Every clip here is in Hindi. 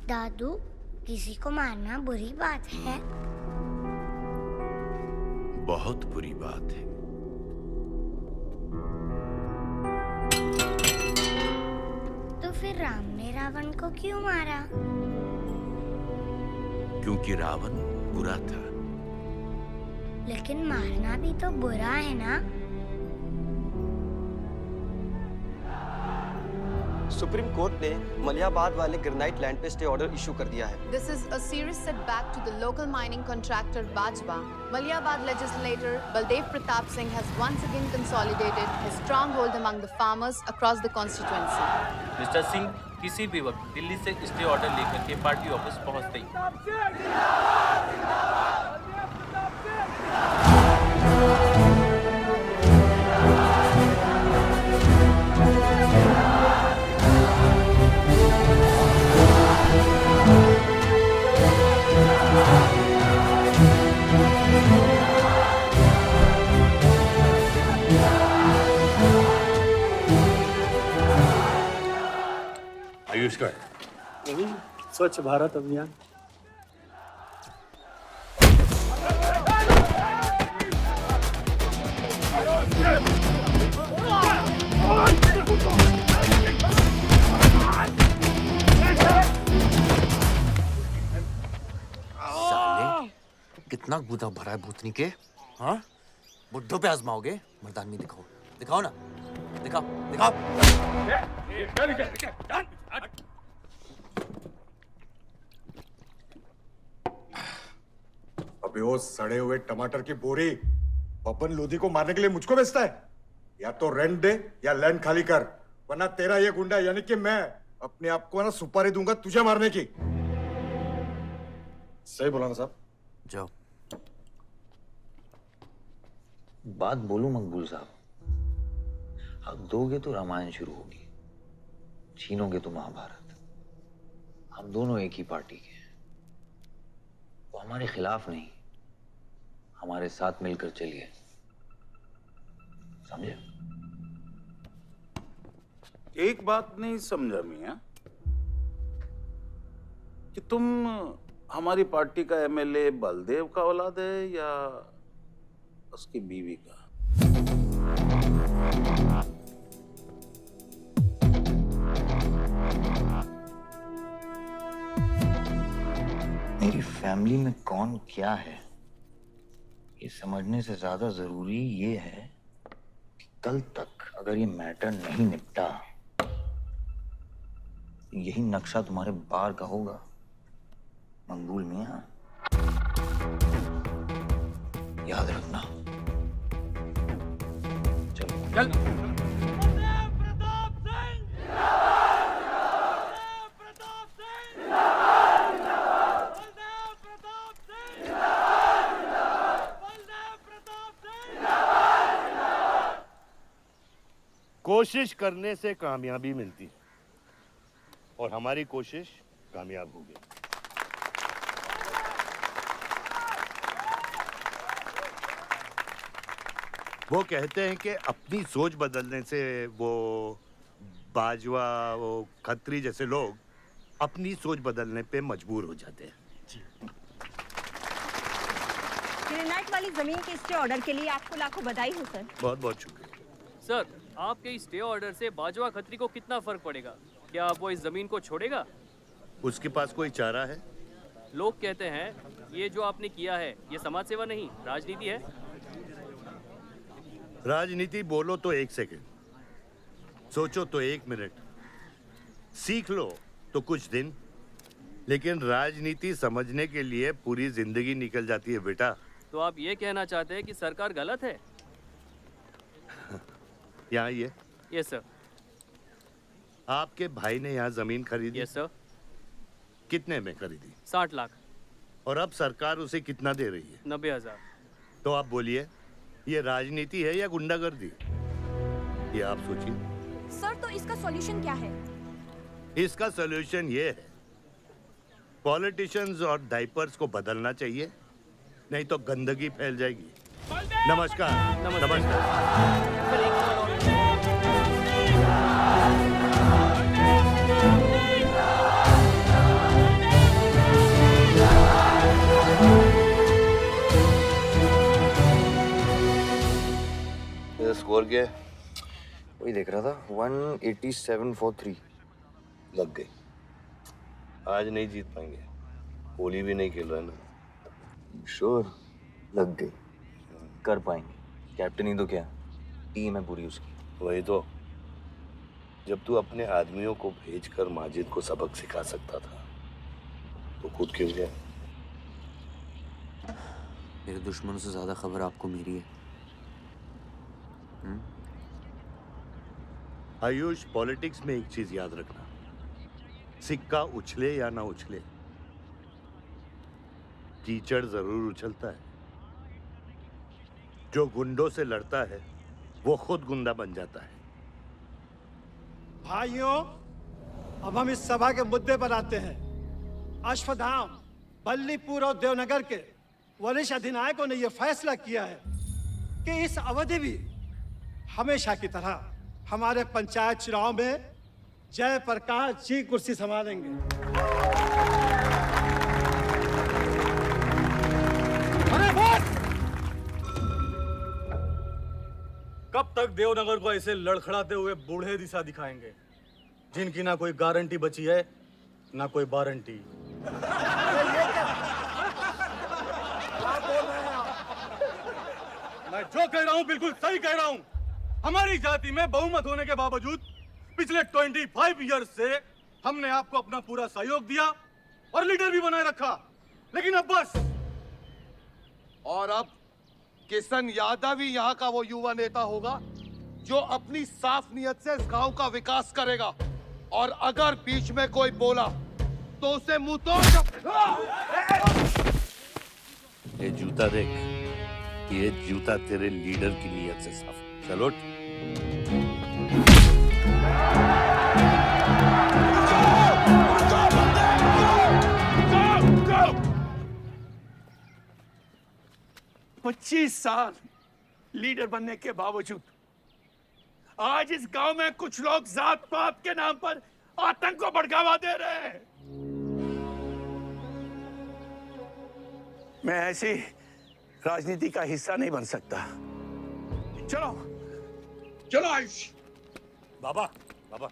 दादू, किसी को मारना बुरी बात है? बहुत बुरी बात है। तो फिर राम ने रावण को क्यों मारा? क्योंकि रावण बुरा था। लेकिन मारना भी तो बुरा है ना? सुप्रीम कोर्ट ने मलियाबाद वाले ग्रेनाइट लैंड पे स्टे ऑर्डर इशू कर दिया है। This is a serious setback to the local mining contractor Bajwa. Maliabad legislator Baldev Pratap Singh has once again consolidated his stronghold among the farmers across the constituency. Mister Singh किसी भी वक्त दिल्ली से स्टे ऑर्डर लेकर के पार्टी ऑफिस पहुंचते ही आयुष्कर, स्वच्छ भारत अभियान। साले, कितना गुदा भरा है भूतनी के। हाँ, बुड्ढों पे आजमाओगे? मर्दानगी दिखाओ, दिखाओ ना, दिखाओ, दिखाओ। अबे वो सड़े हुए टमाटर की बोरी पवन लोधी को मारने के लिए मुझको बेचता है? या तो रेंट दे या लैंड खाली कर, वरना तेरा ये गुंडा यानी कि मैं अपने आप को ना सुपारी दूंगा तुझे मारने की। सही बोला ना साहब? जाओ। बात बोलूं मकबूल साहब, हक दोगे तो रामायण शुरू होगी, छीनोगे तो महाभारत। हम दोनों एक ही पार्टी के हैं, वो हमारे खिलाफ नहीं, हमारे साथ मिलकर चलिए, समझे? एक बात नहीं समझा मियां कि तुम हमारी पार्टी का एमएलए बलदेव का औलाद है या उसकी बीवी का? मेरी फैमिली में कौन क्या है ये समझने से ज्यादा जरूरी ये है कि कल तक अगर ये मैटर नहीं निपटा, यही नक्शा तुम्हारे बार का होगा मकबूल मियां, याद रखना। चल कोशिश करने से कामयाबी मिलती है और हमारी कोशिश कामयाब होगी। वो कहते हैं कि अपनी सोच बदलने से वो बाजवा, वो खत्री जैसे लोग अपनी सोच बदलने पे मजबूर हो जाते हैं। ग्रेनाइट वाली जमीन के स्टे ऑर्डर के लिए आपको लाखों बधाई हो सर। बहुत बहुत शुक्रिया सर। आपके इस स्टे ऑर्डर से बाजवा खत्री को कितना फर्क पड़ेगा? क्या वो इस जमीन को छोड़ेगा? उसके पास कोई चारा है? लोग कहते हैं ये जो आपने किया है ये समाज सेवा नहीं राजनीति है। राजनीति बोलो तो 1 सेकंड, सोचो तो 1 मिनट, सीख लो तो कुछ दिन, लेकिन राजनीति समझने के लिए पूरी जिंदगी निकल जाती है बेटा। तो आप ये कहना चाहते हैं कि सरकार गलत है? यहाँ ये यस सर। आपके भाई ने यहाँ जमीन खरीदी? Yes sir. कितने में खरीदी? 60 लाख। और अब सरकार उसे कितना दे रही है? 90,000। तो आप बोलिए, ये राजनीति है या गुंडागर्दी? ये आप सोचिए। सर तो इसका सॉल्यूशन क्या है? इसका सॉल्यूशन ये है, पॉलिटिशियंस और डायपर्स को बदलना चाहिए, नहीं तो गंदगी फैल जाएगी। नमस्कार। नमस्कार। स्कोर क्या है? वही देख रहा था, 187 for 3। लग गई। आज नहीं जीत पाएंगे। होली भी नहीं खेल रहे ना। श्योर लग गई, कर पाएंगे। कैप्टन ही तो क्या, टीम है पूरी उसकी। वही तो, जब तू अपने आदमियों को भेजकर माजिद को सबक सिखा सकता था तो खुद क्यों गया? मेरे दुश्मनों से ज्यादा खबर आपको मेरी है। आयुष, पॉलिटिक्स में एक चीज याद रखना, सिक्का उछले या ना उछले, कीचड़ जरूर उछलता है। जो गुंडों से लड़ता है वो खुद गुंडा बन जाता है। भाइयों, अब हम इस सभा के मुद्दे पर आते हैं। अश्वत्थाम, बल्लीपुर और देवनगर के वरिष्ठ अधिनायकों ने यह फैसला किया है कि इस अवधि भी हमेशा की तरह हमारे पंचायत चुनाव में जयप्रकाश जी कुर्सी संभालेंगे। कब तक देवनगर को ऐसे लड़खड़ाते हुए बूढ़े दिशा दिखाएंगे, जिनकी ना कोई गारंटी बची है ना कोई वारंटी? मैं जो कह रहा हूं बिल्कुल सही कह रहा हूं। हमारी जाति में बहुमत होने के बावजूद पिछले 25 ईयर्स से हमने आपको अपना पूरा सहयोग दिया और लीडर भी बनाए रखा, लेकिन अब बस। और अब किशन यादव ही यहाँ का वो युवा नेता होगा जो अपनी साफ नियत से इस गांव का विकास करेगा, और अगर बीच में कोई बोला तो उसे मुंह तोड़। ये जूता देख, ये जूता तेरे लीडर की नियत से साफ। चलो पच्चीस साल लीडर बनने के बावजूद आज इस गांव में कुछ लोग जात पात के नाम पर आतंक को बढ़ावा दे रहे हैं। मैं ऐसी राजनीति का हिस्सा नहीं बन सकता। चलो चलो आयुष। बाबा, बाबा।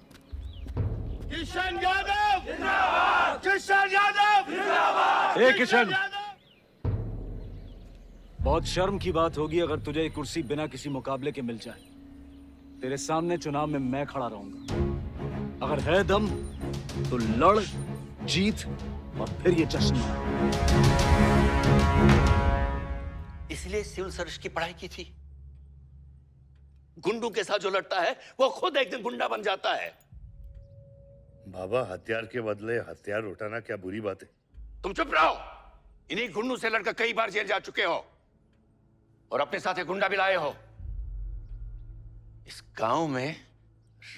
किशन यादव जिंदाबाद! किशन यादव जिंदाबाद! ए किशन, बहुत शर्म की बात होगी अगर तुझे ये कुर्सी बिना किसी मुकाबले के मिल जाए। तेरे सामने चुनाव में मैं खड़ा रहूंगा। अगर है दम तो लड़, जीत और फिर ये जश्न। इसलिए सिविल सर्विस की पढ़ाई की थी। गुंडों के साथ जो लड़ता है वो खुद एक दिन गुंडा बन जाता है। बाबा, हथियार के बदले हथियार उठाना क्या बुरी बात है? तुम चुप रहो। इन्हीं गुंडों से लड़कर कई बार जेल जा चुके हो और अपने साथ एक गुंडा भी लाए हो। इस गांव में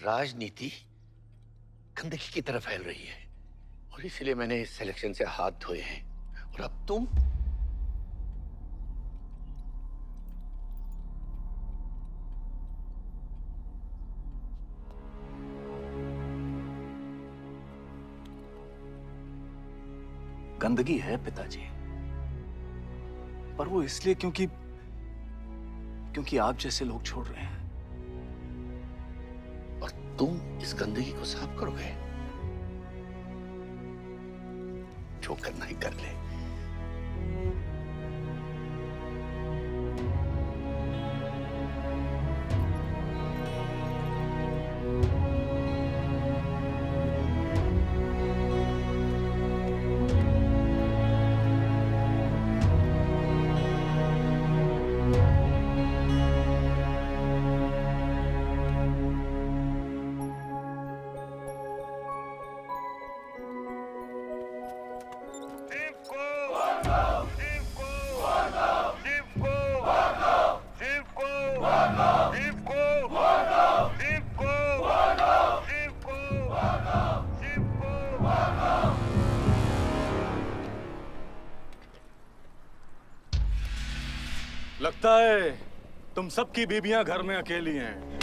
राजनीति गंदगी की तरफ फैल रही है और इसलिए मैंने इस सिलेक्शन से हाथ धोए हैं। और अब तुम गंदगी है पिताजी, पर वो इसलिए क्योंकि आप जैसे लोग छोड़ रहे हैं। और तुम इस गंदगी को साफ करोगे? जो करना ही कर ले। लगता है तुम सबकी बीबियां घर में अकेली हैं।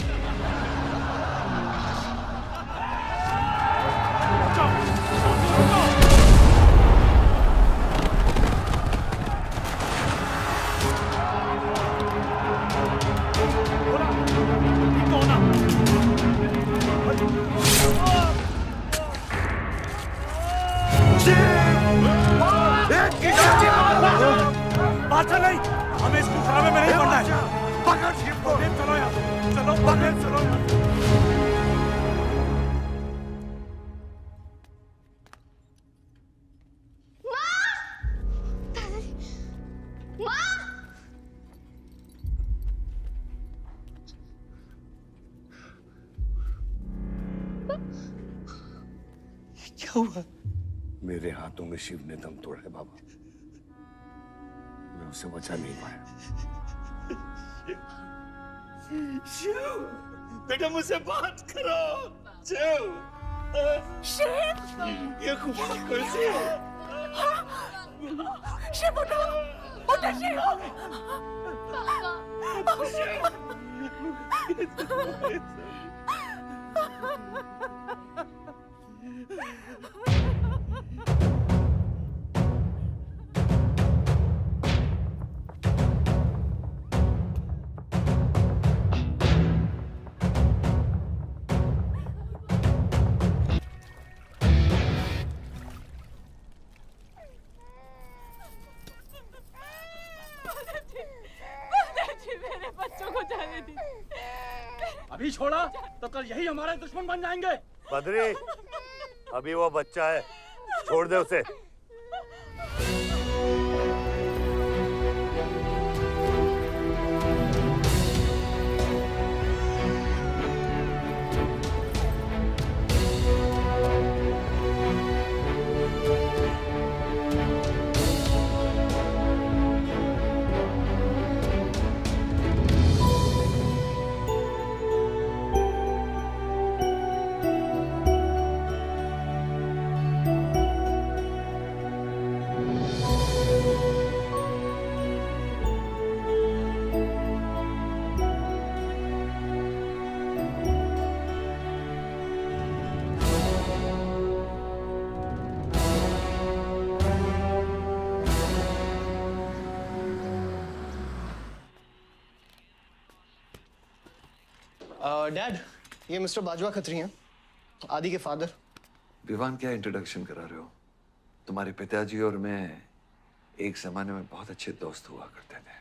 हुआ? मेरे हाथों में शिव ने दम तोड़ा है बाबा। मैं उसे बचा नहीं पाया। शिव, बेटा मुझसे बात करो। शिव, शिव, ये खुदा कैसे है? शिव उठो, उठो शिव। मेरे बच्चों को जाने दी। अभी छोड़ा तो कल यही हमारे दुश्मन बन जाएंगे। बद्री, अभी वो बच्चा है, छोड़ दे उसे। डैड, ये मिस्टर बाजवा खत्री हैं, आदि के फादर। विवान, क्या इंट्रोडक्शन करा रहे हो? तुम्हारे पिताजी और मैं एक जमाने में बहुत अच्छे दोस्त हुआ करते थे।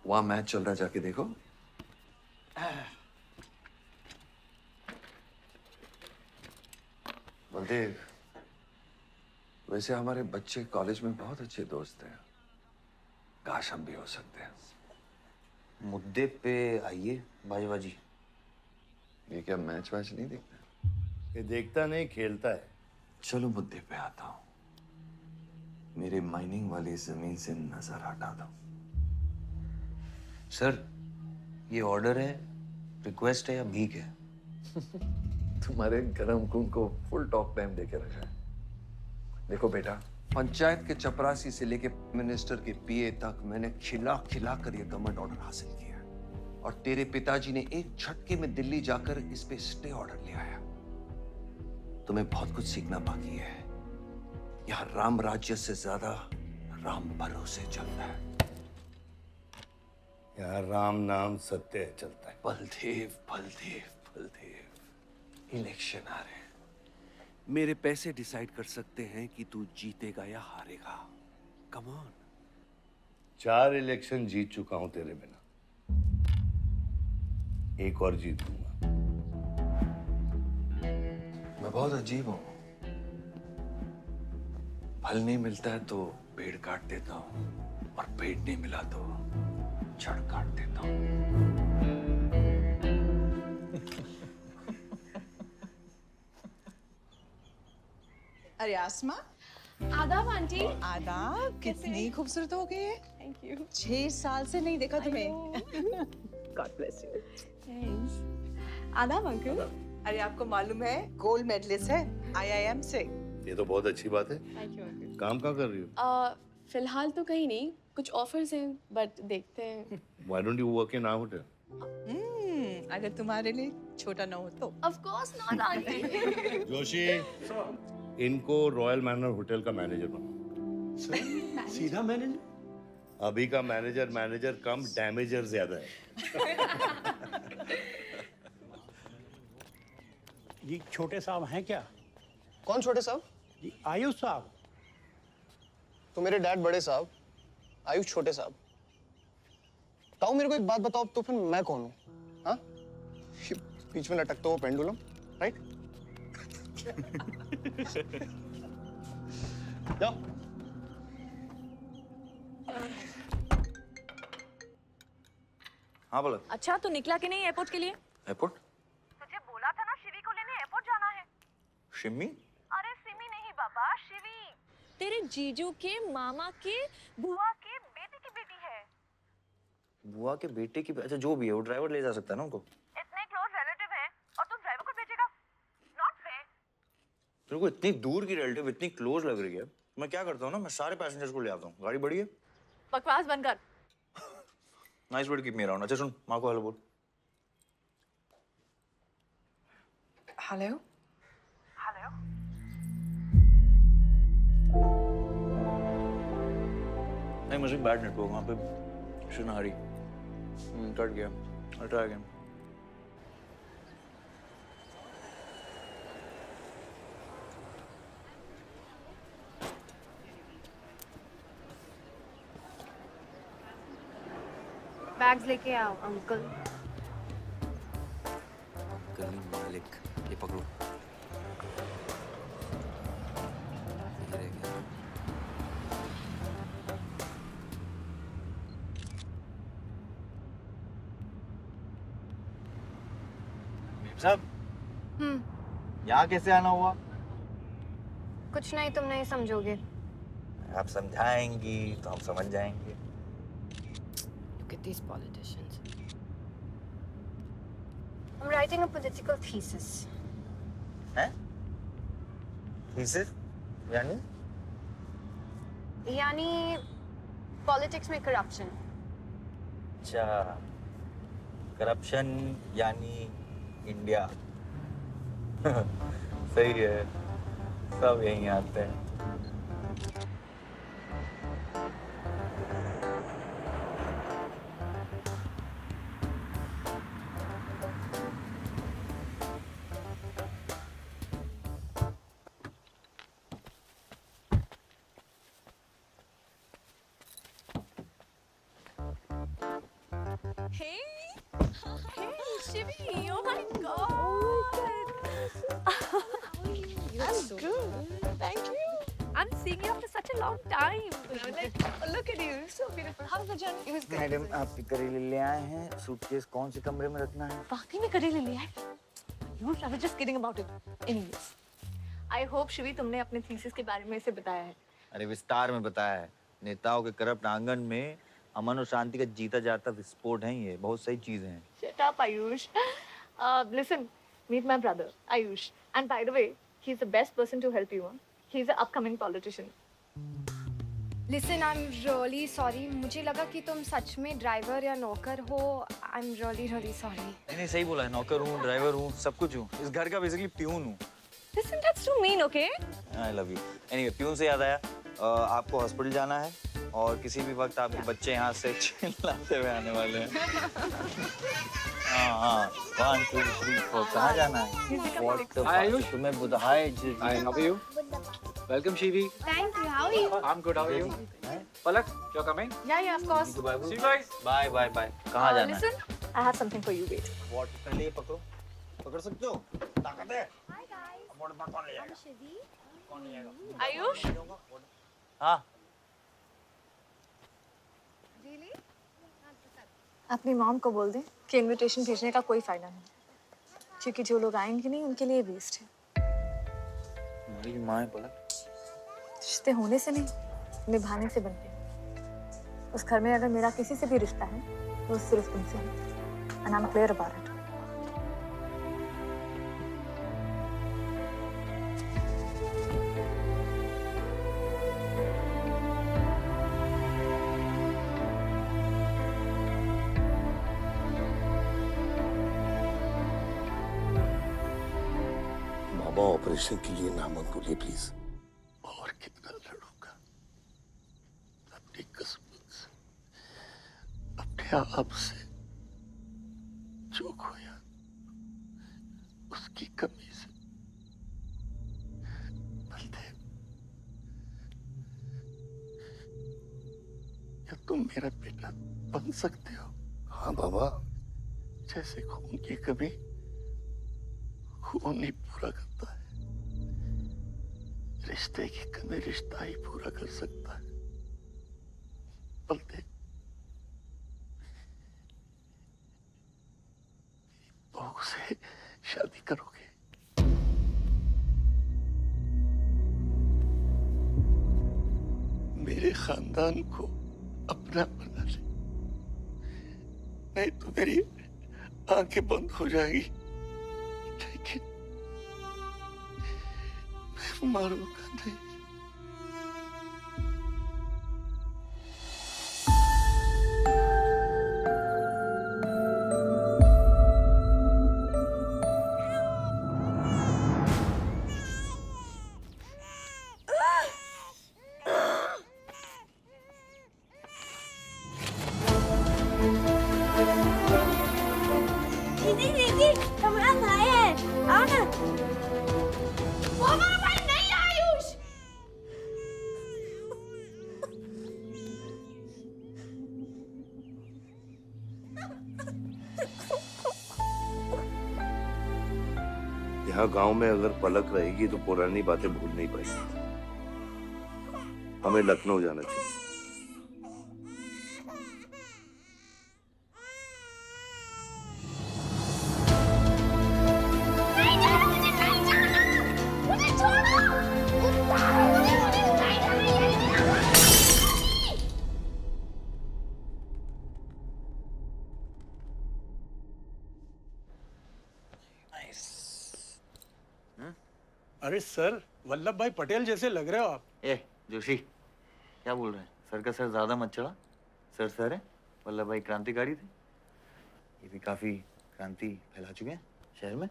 वहां मैच चल रहा, जाके देखो। बलदेव, वैसे हमारे बच्चे कॉलेज में बहुत अच्छे दोस्त हैं। काश हम भी हो सकते हैं। मुद्दे पे आइए बाजवा जी। ये क्या मैच वैच नहीं देखता? ये देखता नहीं, खेलता है। चलो मुद्दे पे आता हूँ। मेरे माइनिंग वाली जमीन से नजर हटा दो। सर, ये ऑर्डर है, रिक्वेस्ट है या भीख है? तुम्हारे गरम खून को फुल टॉक टाइम देके रखा है। देखो बेटा, पंचायत के चपरासी से लेके मिनिस्टर के पीए तक मैंने खिला खिला कर ये गवर्नमेंट ऑर्डर हासिल किया, और तेरे पिताजी ने एक झटके में दिल्ली जाकर इस पे स्टे ऑर्डर ले आया। तुम्हें बहुत कुछ सीखना बाकी है। यहाँ राम राज्य से ज्यादा राम भरोसे चलता है। यहाँ राम नाम सत्य चलता है। बलदेव, बलदेव, बलदेव, इलेक्शन आ रहे हैं। मेरे पैसे डिसाइड कर सकते हैं कि तू जीतेगा या हारेगा। Come on. 4 इलेक्शन जीत चुका हूं तेरे बिना, एक और जीत लूंगा। मैं बहुत अजीब हूं। फल नहीं मिलता है तो पेड़ काट देता हूं, और पेड़ नहीं मिला तो जड़ काट देता हूं। अरे आसमा, आदाब आंटी। आदाब, कितनी खूबसूरत हो गई है। Thank you. 6 साल से नहीं देखा तुम्हें। God bless you. थैंक्स। आदाब अंकल। अरे आपको मालूम है गोल्ड मेडलिस्ट है IIM से। ये तो बहुत अच्छी बात है। Thank you uncle. काम क्या कर रही हो? फिलहाल तो कहीं नहीं, कुछ ऑफर्स हैं, बट देखते हैं। Why don't you work in our hotel? अगर तुम्हारे लिए छोटा ना हो तो। Of course not aunty. Joshi, इनको रॉयल मैनर होटल का मैनेजर बना। सीधा मैनेजर? अभी का मैनेजर कम, डैमेजर ज्यादा है। जी छोटे साहब हैं क्या? कौन छोटे साहब? जी आयुष साहब। तो मेरे डैड बड़े साहब, आयुष छोटे साहब। ताऊ मेरे को एक बात बताओ, तो फिर मैं कौन हूँ? हाँ? बीच में लटकता हुआ पेंडुलम, राइट? जाओ। हाँ बोला। अच्छा, तो निकला कि नहीं एयरपोर्ट के लिए? एयरपोर्ट? तुझे बोला था ना शिवी को लेने एयरपोर्ट शिमी? अरे सिमी नहीं बाबा, शिवी। तेरे जीजू के मामा के बुआ के बेटे की बेटी है। बुआ के बेटे की? अच्छा जो भी है, वो ड्राइवर ले जा सकता है ना उनको? इतने क्लोज रिलेटिव हैं और तुम ड्राइवर को भेजेगा? Not fair. तेरे को इतनी दूर की रिलेटिव इतनी क्लोज लग रही है, मैं क्या करता हूँ ना, मैं सारे पैसेंजर्स को ले आता हूँ। गाड़ी बड़ी है। बकवास बंद कर। Nice word, keep me around. अच्छा सुन, माँ को हेलो बोल। हेलो। हेलो। नहीं, मुझे बैड नेटवर्क वहाँ पे। शुनारी कट गया। I'll try again. बैग्स लेके आओ अंकल। गली मालिक, ये पकड़ो। ये रह गया। सब यहाँ कैसे आना हुआ? कुछ नहीं, तुम नहीं समझोगे। आप समझाएंगी तो हम समझ जाएंगे। Look at these politicians. I'm writing a political thesis. हैं? Thesis? यानी? यानी पॉलिटिक्स में करप्शन। अच्छा, करप्शन यानी इंडिया। सही है, सब यहीं आते हैं। Hey, Shivi, oh my God. I'm good. Thank you. I'm seeing you after such a long time. Like, look at you, so beautiful. How was the journey? It was good. Madam, आप करेले ले आए हैं। सूटकेस कौन से कमरे में रखना है? वाकई में करेले ले आए? I was just kidding about it. Anyways, I hope Shivi तुमने अपने थीसिस के बारे में इसे बताया है। अरे विस्तार में बताया है। नेताओं के करप्ट आंगन में अमन और शांति का जीता जाता विस्फोट है ये। बहुत सही चीजें हैं। Shut up, Ayush. Listen, meet my brother, Ayush. And by the way, he's the best person to help you. Huh? He's an upcoming politician. Listen, I'm really sorry. मुझे लगा कि तुम सच में ड्राइवर या नौकर हो। I'm really sorry. नहीं सही बोला है। नौकर हूँ, ड्राइवर हूँ, सब कुछ हूँ। इस घर का बेसिकली प्यून हूँ। Listen, that's too mean, okay? I love you. Anyway, peon से याद आया, आपको हॉस्पिटल जाना है और किसी भी वक्त आपके बच्चे यहाँ से चिल्लाते हुए आने वाले हैं। हाँ, 1, 2, 3, 4 कहाँ जाना है? Hi Ayush. तुम्हें बुधाए जी। Hi, how are you? Welcome Shivi. Thank you. How are you? I'm good. How are you? Palak, you're coming? Yeah, of course. See you guys. Bye. कहाँ जाना है? Listen, I have something for you. Wait. What? पहले ये पकड़ो। पकड़ सकते हो? ताकत है? Hi guys. कौन ले जाएगा? I'm Shivi. कौन ले जाएगा? Ayush? हाँ। Really? अपनी मॉम को बोल दे कि इनविटेशन भेजने का कोई फायदा नहीं, क्योंकि जो लोग आएंगे नहीं उनके लिए वेस्ट है। हमारी माँ है पलक। रिश्ते होने से नहीं, निभाने से बनते हैं। उस घर में अगर मेरा किसी से भी रिश्ता है तो सिर्फ तुमसे है। And I'm clear about it. Operation के लिए ना मत बोलिए प्लीज। और कितना लड़ूंगा अपनी किस्मत से, अपने आप से। जो खोया उसकी कमी से। बलदेव, क्या तुम मेरा बेटा बन सकते हो? हाँ बाबा। जैसे खून की कमी खून ही पूरा करता है, रिश्ते की कमी रिश्ता ही पूरा कर सकता है। बलदेव, बहू से शादी करोगे? खानदान को अपना बना ले, नहीं तो मेरी आंखें बंद हो जाएगी, लेकिन मैं मारूंगा नहीं। दीदी दीदी हमारा भाई है, आओ ना। वो हमारा भाई नहीं है आयुष। यहाँ गांव में अगर पलक रहेगी तो पुरानी बातें भूल नहीं पाएगी। हमें लखनऊ जाना चाहिए। नहीं जाना, मुझे नहीं जाना, मुझे छोड़ो। मुझे नहीं जाना। अरे सर, वल्लभ भाई पटेल जैसे लग रहे हो आप। ए जोशी, क्या बोल रहे हैं? सर का सर ज्यादा मत चढ़ा। सर सर है, वल्लभ भाई क्रांतिकारी थे। ये भी काफी क्रांति फैला चुके हैं शहर में।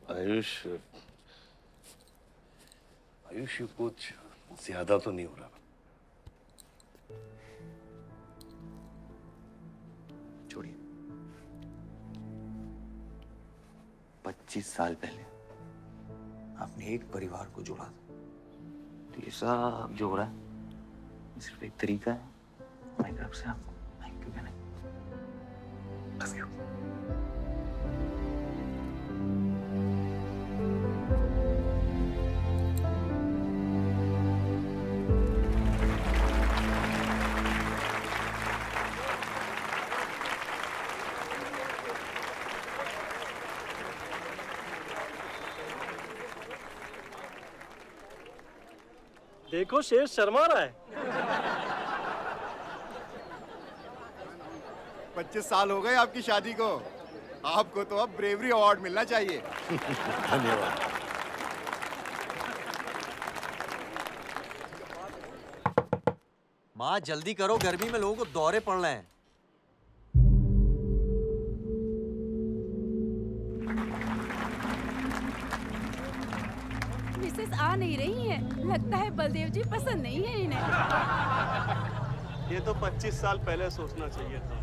आयुष, आयुष ये कुछ ज्यादा तो नहीं हो रहा? छोड़िए। 25 साल पहले आपने एक परिवार को जोड़ा था, तो ये सब जो हो रहा है ये सिर्फ एक तरीका है हमारी तरफ से आपको थैंक यू कहने का। Love you. देखो शेर शर्मा रहा है। 25 साल हो गए आपकी शादी को। आपको तो अब ब्रेवरी अवार्ड मिलना चाहिए। धन्यवाद। माँ जल्दी करो, गर्मी में लोगों को दौरे पड़ रहे हैं। मिसेस आ नहीं रही है, लगता है बलदेव जी पसंद नहीं है इन्हें। ये तो 25 साल पहले सोचना चाहिए था।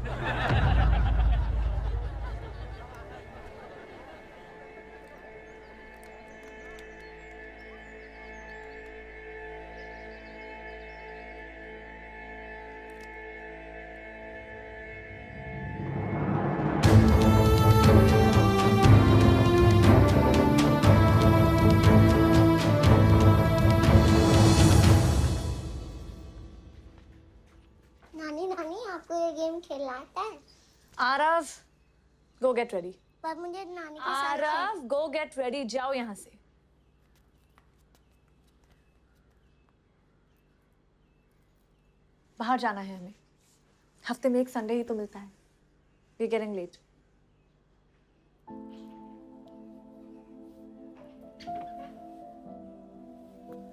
नानी नानी आपको ये गेम खेलना आता है? आरव, गो गेट रेडी। पर मुझे नानी के साथ आरव, गो गेट रेडी, जाओ यहाँ से। बाहर जाना है हमें। हफ्ते में एक संडे ही तो मिलता है। We are getting late.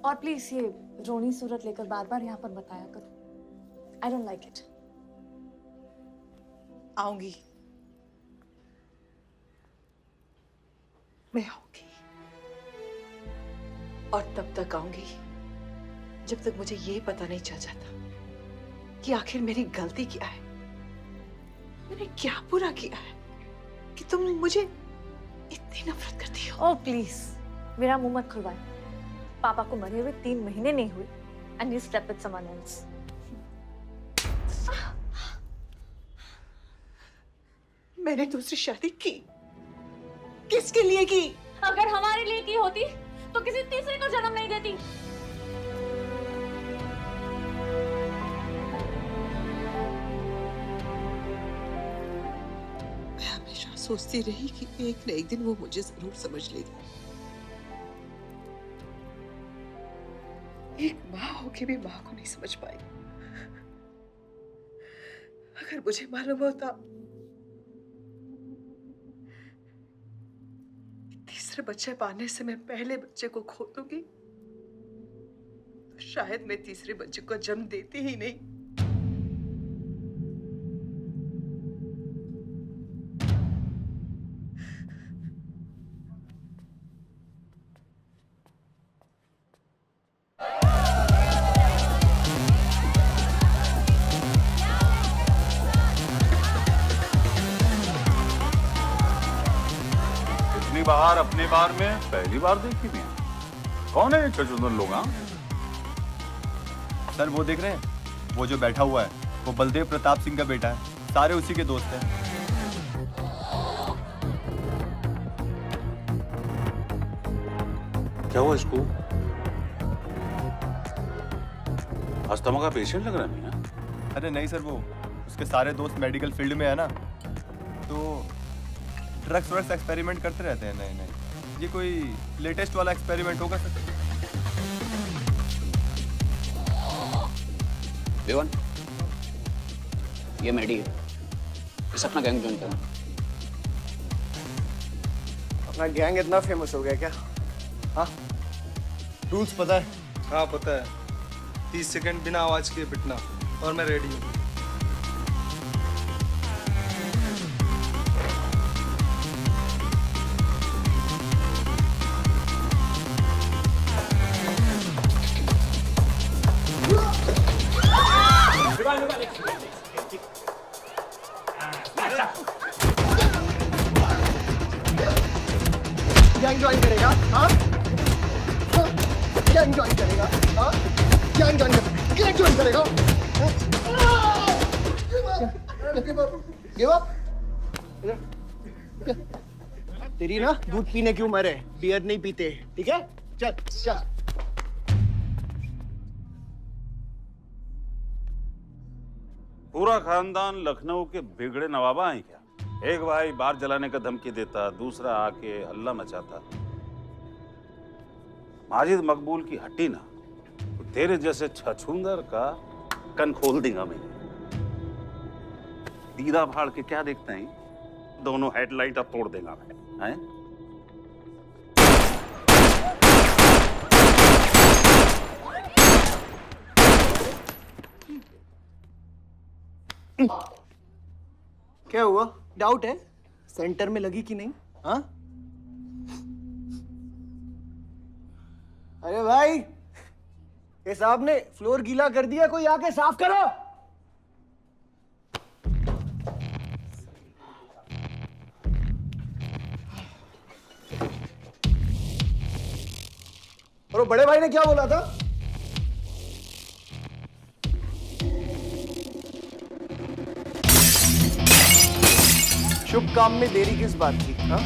और प्लीज ये रोनी सूरत लेकर बार बार यहाँ पर बताया करो। I don't like it. आऊंगी, मैं आऊंगी, और तब तक आऊंगी जब तक मुझे ये पता नहीं चल जाता कि आखिर मेरी गलती क्या है। मैंने क्या बुरा किया है कि तुम मुझे इतनी नफरत करती हो? ओह प्लीज, मेरा मुंह मत खुलवाए। पापा को मरे हुए 3 महीने नहीं हुए and you slept with someone else. मैंने दूसरी शादी की, किसके लिए की? अगर हमारे लिए की होती तो किसी तीसरे को जन्म नहीं देती। मैं हमेशा सोचती रही कि एक न एक दिन वो मुझे जरूर समझ लेगी, की भी माँ को नहीं समझ पाई। अगर मुझे मालूम होता तीसरे बच्चे पाने से मैं पहले बच्चे को खो दूंगी तो शायद मैं तीसरे बच्चे को जन्म देती ही नहीं। इतनी बाहर अपने बार में पहली बार देखी मैं। कौन है ये चचुंदर लोग? हाँ, सर वो देख रहे हैं, वो जो बैठा हुआ है वो बलदेव प्रताप सिंह का बेटा है, सारे उसी के दोस्त हैं। क्या हुआ इसको? अस्थमा का पेशेंट लग रहा है मियां। अरे नहीं सर, वो उसके सारे दोस्त मेडिकल फील्ड में है ना, तो ड्रग्स व्रग्स एक्सपेरिमेंट करते रहते हैं। नहीं नहीं, ये कोई लेटेस्ट वाला एक्सपेरिमेंट होगा सर। विवन, ये मेडी है, इस अपना गैंग ज्वाइन करना। अपना गैंग इतना फेमस हो गया क्या? हाँ, रूल्स पता है? हाँ पता है। 30 सेकंड बिना आवाज के पिटना, और मैं रेडी हूँ। गैंग ज्वाइन करेगा? हाँ, गैंग ज्वाइन करेगा? हाँ, गैंग ज्वाइन करेगा? Give up? तेरी ना दूध पीने की उम्र है, बियर नहीं पीते, ठीक है? चल चल। पूरा खानदान लखनऊ के बिगड़े नवाबा हैं क्या? एक भाई बार जलाने का धमकी देता, दूसरा आके हल्ला मचाता। माजिद मकबूल की हट्टी ना, तो तेरे जैसे छछूंदर का कन खोल देगा मैं। दीदा फाड़ के क्या देखते हैं? दोनों हेडलाइट अब तोड़ देगा मैं। हैं? क्या हुआ? डाउट है सेंटर में लगी कि नहीं? हाँ, अरे भाई, ये साहब ने फ्लोर गीला कर दिया, कोई आके साफ करो। और वो बड़े भाई ने क्या बोला था? शुभ काम में देरी किस बात की? हाँ?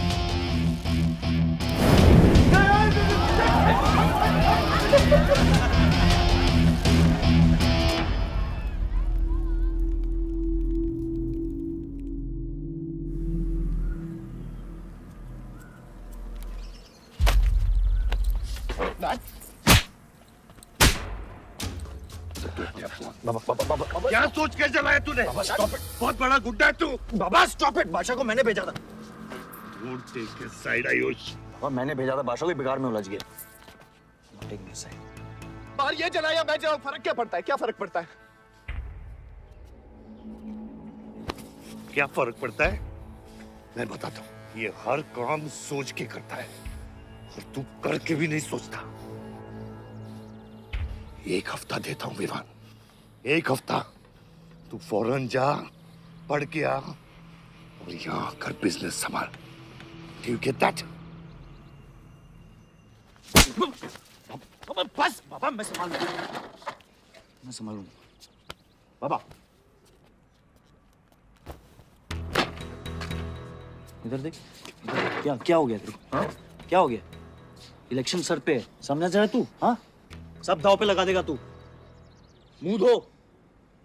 क्या सोच के जलाया तूने? बहुत बड़ा गुड्डा है तू। बाबा स्टॉप इट, बादशाह को मैंने भेजा था। Don't take a side, Ayush. बाबा मैंने भेजा था, बादशाह को बेकार में उलझ गया। Not taking a side. बाहर ये जलाया मैं जलाऊं, फर्क क्या पड़ता है? क्या फर्क पड़ता है? क्या फर्क पड़ता है? मैं बताता हूँ। ये हर काम सोच के करता है और तू करके भी नहीं सोचता। एक हफ्ता देता हूँ विवान, एक हफ्ता। तू फौरन जा, पढ़ के आ और यहाँ आकर बिजनेस संभाल। Do you get that? बस बाबा, मैं संभालूंगा। बाबा इधर देख, क्या क्या हो गया तेरे को? हाँ, क्या हो गया? इलेक्शन सर पे है, समझा जाए तू? हाँ, सब दाव पे लगा देगा तू। मुंह धो,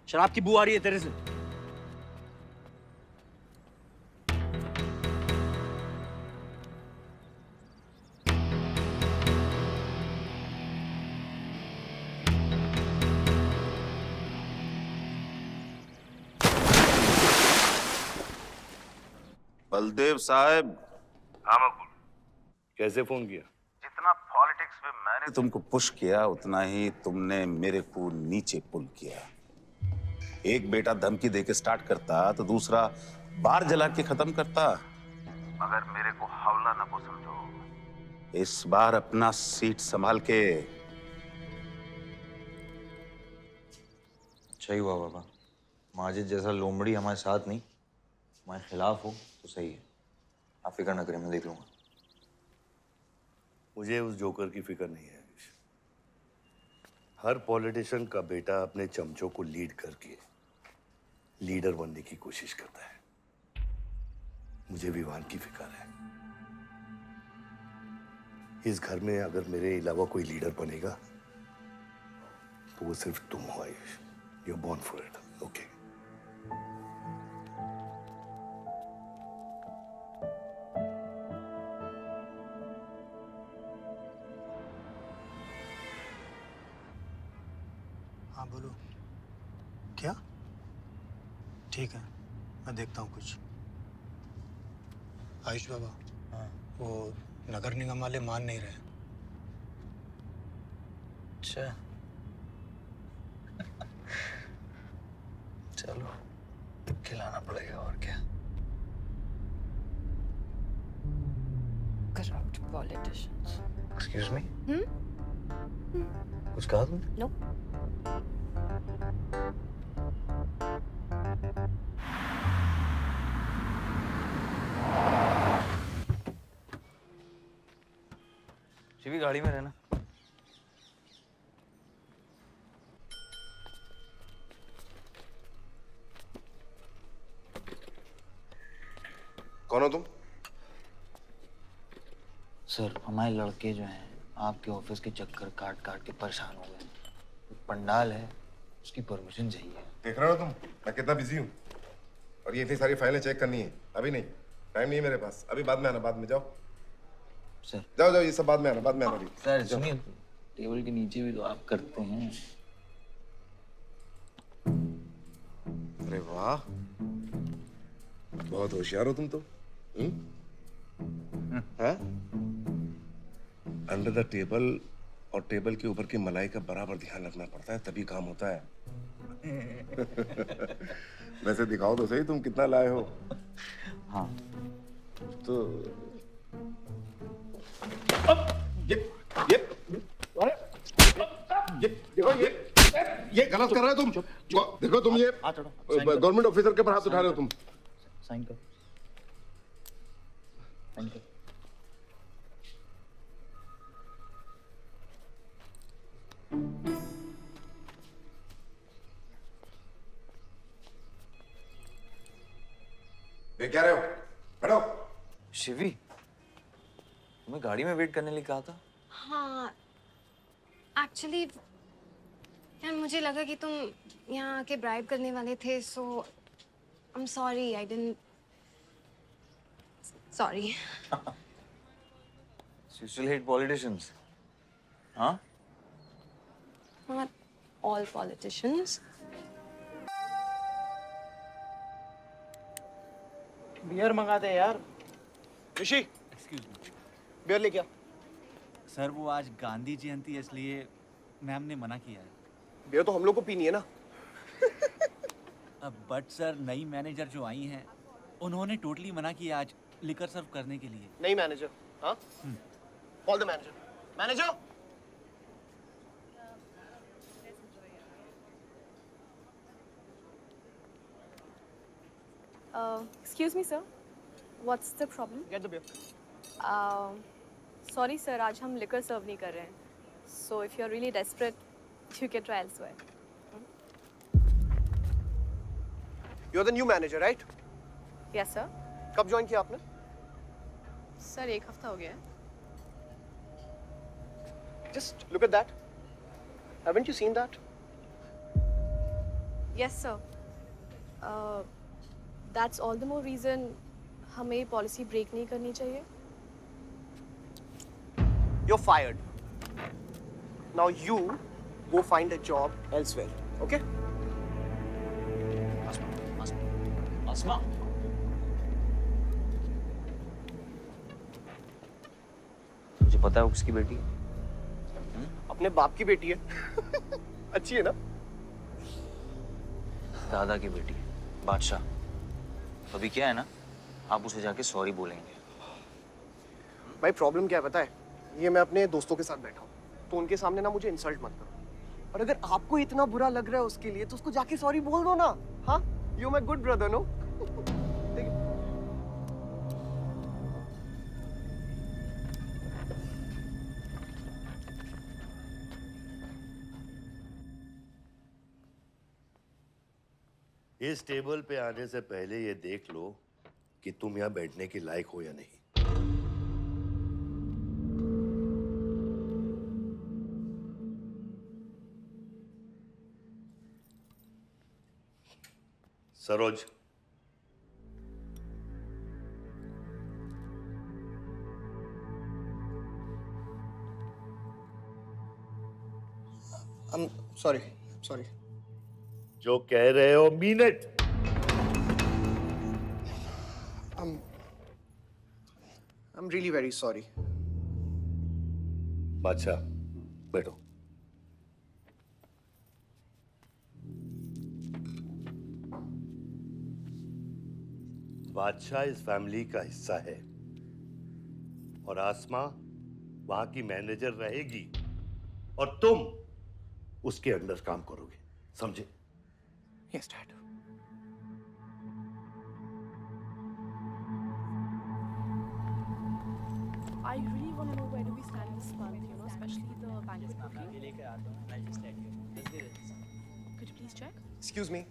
शराब की बू आ रही है तेरे से। बलदेव साहब। हाँ मकबूल, कैसे फोन किया? जितना पॉलिटिक्स में मैंने तुमको पुश किया उतना ही तुमने मेरे को नीचे पुल किया। एक बेटा धमकी देके स्टार्ट करता तो दूसरा बार जला के खत्म करता। मगर मेरे को हौला न को समझो। इस बार अपना सीट संभाल के। अच्छा ही हुआ बाबा, माजिद जैसा लोमड़ी हमारे साथ नहीं, हमारे खिलाफ हो तो सही है। आप फिक्र ना करें, मैं देख लूंगा। मुझे उस जोकर की फिक्र नहीं है। हर पॉलिटिशियन का बेटा अपने चमचों को लीड करके लीडर बनने की कोशिश करता है। मुझे विवान की फिक्र है। इस घर में अगर मेरे अलावा कोई लीडर बनेगा तो वो सिर्फ तुम हो Ayush. You're born for it, okay? हाँ बोलो। क्या? ठीक है, मैं देखता हूँ कुछ। आयुष बाबा, हाँ, वो नगर निगम वाले मान नहीं रहे। अच्छा, चलो खिलाना पड़ेगा और क्या। Corrupt politicians. एक्सक्यूज मी, कुछ कहा तुमने? No. शिवी गाड़ी में रहना। कौन हो तुम? सर, हमारे लड़के जो हैं आपके ऑफिस के चक्कर काट काट के परेशान हो गए। पंडाल है, उसकी परमिशन चाहिए। देख रहे हो तुम मैं कितना बिजी हूँ, और ये इतनी सारी फाइलें चेक करनी है। अभी नहीं, टाइम नहीं है मेरे पास। अभी बाद में आना, बाद में। जाओ सर, जाओ जाओ, ये सब बाद में आना, बाद में आना। अभी सर सुनिए, टेबल के नीचे भी तो आप करते हैं। अरे वाह, बहुत होशियार हो तुम तो। अंडर द टेबल और टेबल के ऊपर की मलाई का बराबर ध्यान रखना पड़ता है, तभी काम होता है। वैसे दिखाओ तो सही तुम कितना लाए हो। हाँ तो ये गलत कर रहे हो तुम। देखो तुम ये गवर्नमेंट ऑफिसर के ऊपर हाथ उठा रहे हो तुम। साइन कर, साइन कर। देख क्या रहे हो? बैठो। शिवी, तुम्हें गाड़ी में वेट करने लिए कहा था। हाँ, एक्चुअली यार मुझे लगा कि तुम यहाँ आके ब्राइब करने वाले थे, so I am sorry, I didn't, sorry. You still hate politicians, huh? Not all politicians. Beer मंगा दे यार। ऋषि, एक्सक्यूज मी, बियर लेके आ। सर वो आज गांधी जयंती है इसलिए मैम ने मना किया है। बियर तो हम लोग को पीनी है ना। बट सर नई मैनेजर जो आई हैं उन्होंने टोटली मना किया आज लिकर सर्व करने के लिए। नई मैनेजर? हाँ, call the manager. Manager, Excuse me, sir. What's the problem? get the beer. Sorry, sir. आज हम liquor serve नहीं कर रहे हैं. So if you're really desperate, you can try elsewhere. You're the new manager, right? Yes, sir. कब ज्वाइन किया आपने? Sir, एक हफ्ता हो गया है. Just look at that. Haven't you seen that? Yes, sir. That's all the more reason हमें ये policy break नहीं करनी चाहिए. You're fired. Now you go find a job elsewhere, okay? Asma. तुझे पता है वो किसकी बेटी है? अपने बाप की बेटी है। अच्छी है ना? दादा की बेटी है, बादशाह। तो अभी क्या है ना, आप उसे जाके सॉरी बोलेंगे। भाई प्रॉब्लम क्या है पता है? ये मैं अपने दोस्तों के साथ बैठा हूँ, तो उनके सामने ना मुझे इंसल्ट मत करो। और अगर आपको इतना बुरा लग रहा है उसके लिए, तो उसको जाके सॉरी बोल दो ना। हाँ, you my good brother, no? इस टेबल पे आने से पहले ये देख लो कि तुम यहाँ बैठने के लायक हो या नहीं। सरोज, सॉरी। जो कह रहे हो mean it. I'm really very sorry. बादशाह, बैठो। बादशाह इस फैमिली का हिस्सा है और आसमा वहां की मैनेजर रहेगी और तुम उसके अंडर काम करोगे, समझे? Yes, Dad. I really want to know where do we stand this month, you know, especially the bank is booking. Could you please check? Excuse me.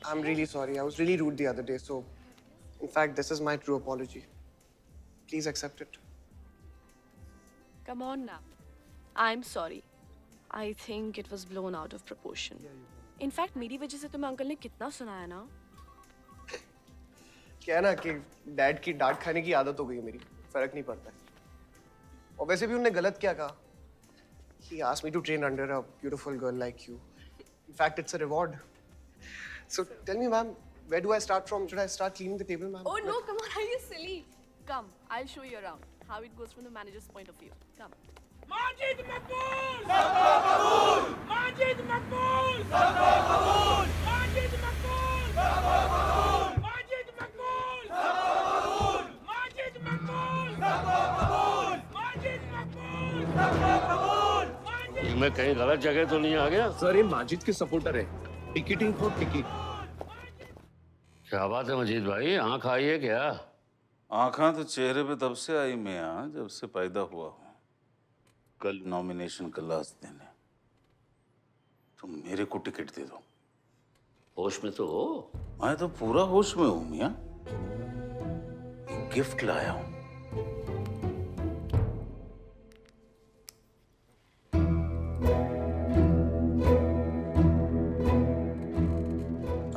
I'm really sorry. I was really rude the other day, so in fact, this is my true apology. Please accept it. Come on now. I'm sorry. I think it was blown out of proportion. In fact, मेरी वजह से तुम्हें अंकल ने कितना सुनाया ना? क्या है ना कि डैड की डांट खाने की आदत हो गई है मेरी, फर्क नहीं पड़ता है। और वैसे भी उन्होंने गलत क्या कहा? He asked me to train under a beautiful girl like you. In fact, it's a reward. So tell me, ma'am, where do I start from? Should I start cleaning the table, ma'am? Oh no, come on, are you silly? Come, I'll show you around how it goes from the manager's point of view. Come. Majid मकबूल! सबका कबूल! माजिद मकबूल! सबका कबूल! माजिद मकबूल! सबका कबूल! माजिद मकबूल! सबका कबूल! माजिद मकबूल! सबका कबूल! माजिद मकबूल! सबका कबूल! मैं कहीं गलत जगह तो नहीं आ गया? सर ये माजिद के सपोर्टर है, टिकटिंग फॉर टिकट। क्या बात है मजीद भाई, आंख आई है क्या? आंखा तो चेहरे पे तब से आई मियां जब से पैदा हुआ हूं। कल नॉमिनेशन का लास्ट दिन है, तो मेरे को टिकट दे दो। होश में तो हो? मैं तो पूरा होश में हूं मियां। गिफ्ट लाया हूं।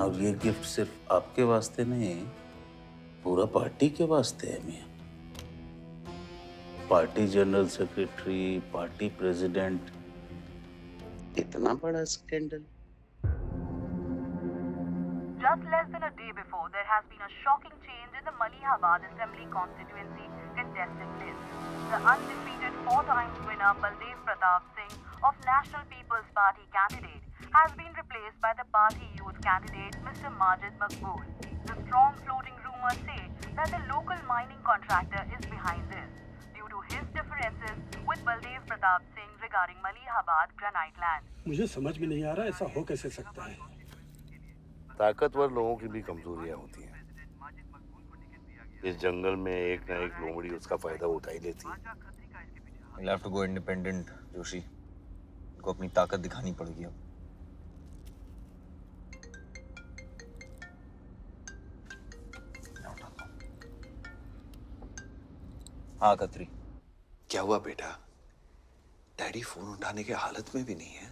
अब ये गिफ्ट सिर्फ आपके वास्ते नहीं, पूरा पार्टी के वास्ते है मियां। Party general secretary, party president, इतना बड़ा scandal. Just less than a day before, there has been a shocking change in the Malihabad Assembly constituency contestant list. The undefeated four-time winner Baldev Pratap Singh of National People's Party candidate has been replaced by the party youth candidate Mr. Majid Maqbool. The strong floating rumors say that the local mining contractor is behind this due to his differences with Baldev Pratap Singh regarding Malihabad granite land. मुझे समझ में नहीं आ रहा ऐसा हो कैसे सकता है। ताकतवर लोगों की भी कमजोरियां होती हैं। इस जंगल में एक ना एक लोमड़ी उसका फायदा उठा ही लेती है। You'll have to go independent, Joshi. उनको अपनी ताकत दिखानी पड़ेगी अब। हाँ खत्री। क्या हुआ बेटा? डैडी फोन उठाने के हालत में भी नहीं है।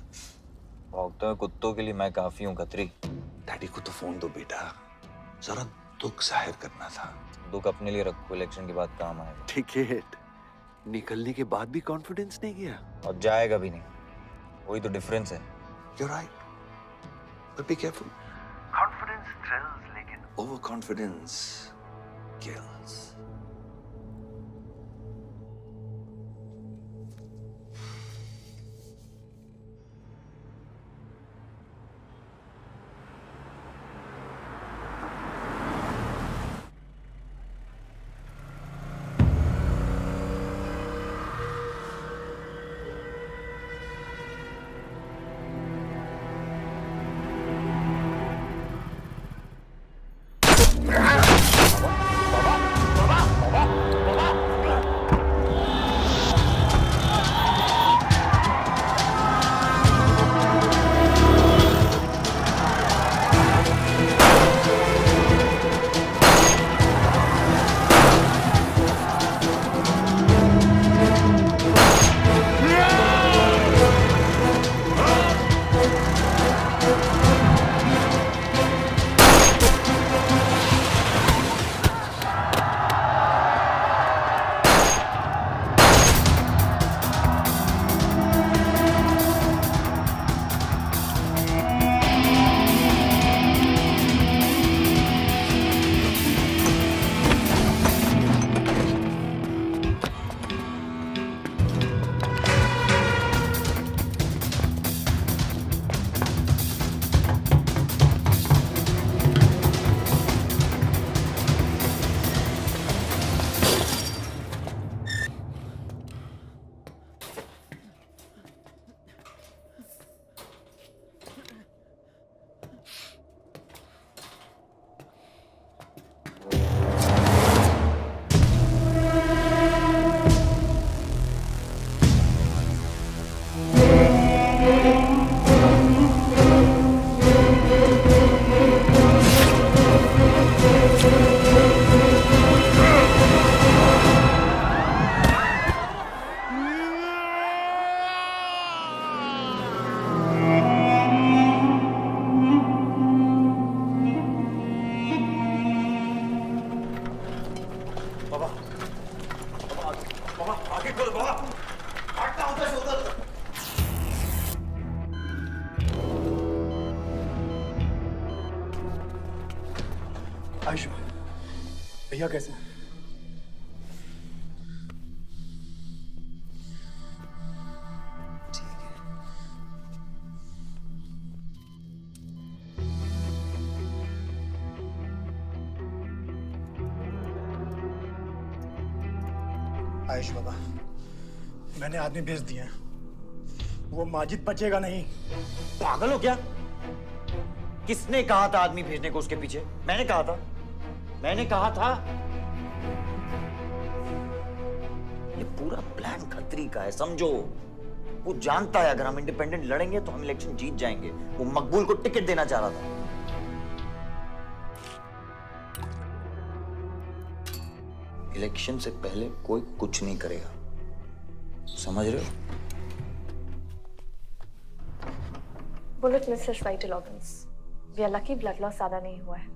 भौंकते हुए कुत्तों के लिए मैं काफी हूँ खत्री। डैडी को तो फोन दो बेटा, जरा दुख जाहिर करना था। दुख अपने लिए रखो, इलेक्शन के बाद काम आएगा। टिकट निकलने के बाद भी कॉन्फिडेंस नहीं गया और जाएगा भी नहीं, वही तो डिफरेंस है। You're right, but be careful. Confidence thrills, लेकिन overconfidence kills. आयुष भैया कैसे हैं? आयुष बाबा, मैंने आदमी भेज दिए हैं। वो माजिद बचेगा नहीं। पागल हो क्या? किसने कहा था आदमी भेजने को उसके पीछे? मैंने कहा था। ये पूरा प्लान खतरी का है, समझो। वो जानता है अगर हम इंडिपेंडेंट लड़ेंगे तो हम इलेक्शन जीत जाएंगे। वो मकबूल को टिकट देना चाह रहा था। इलेक्शन से पहले कोई कुछ नहीं करेगा, समझ रहे हो? Bullet misses vital organs. We are lucky blood loss ज्यादा नहीं हुआ है।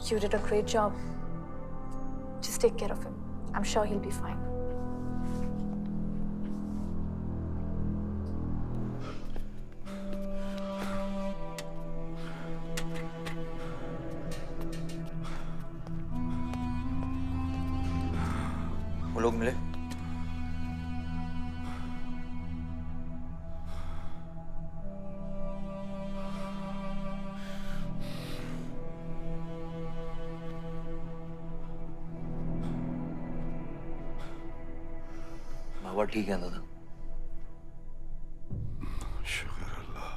You did a great job. Just take care of him. I'm sure he'll be fine. वो लोग मिले? बाबा ठीक है दादा? शुक्र अल्लाह,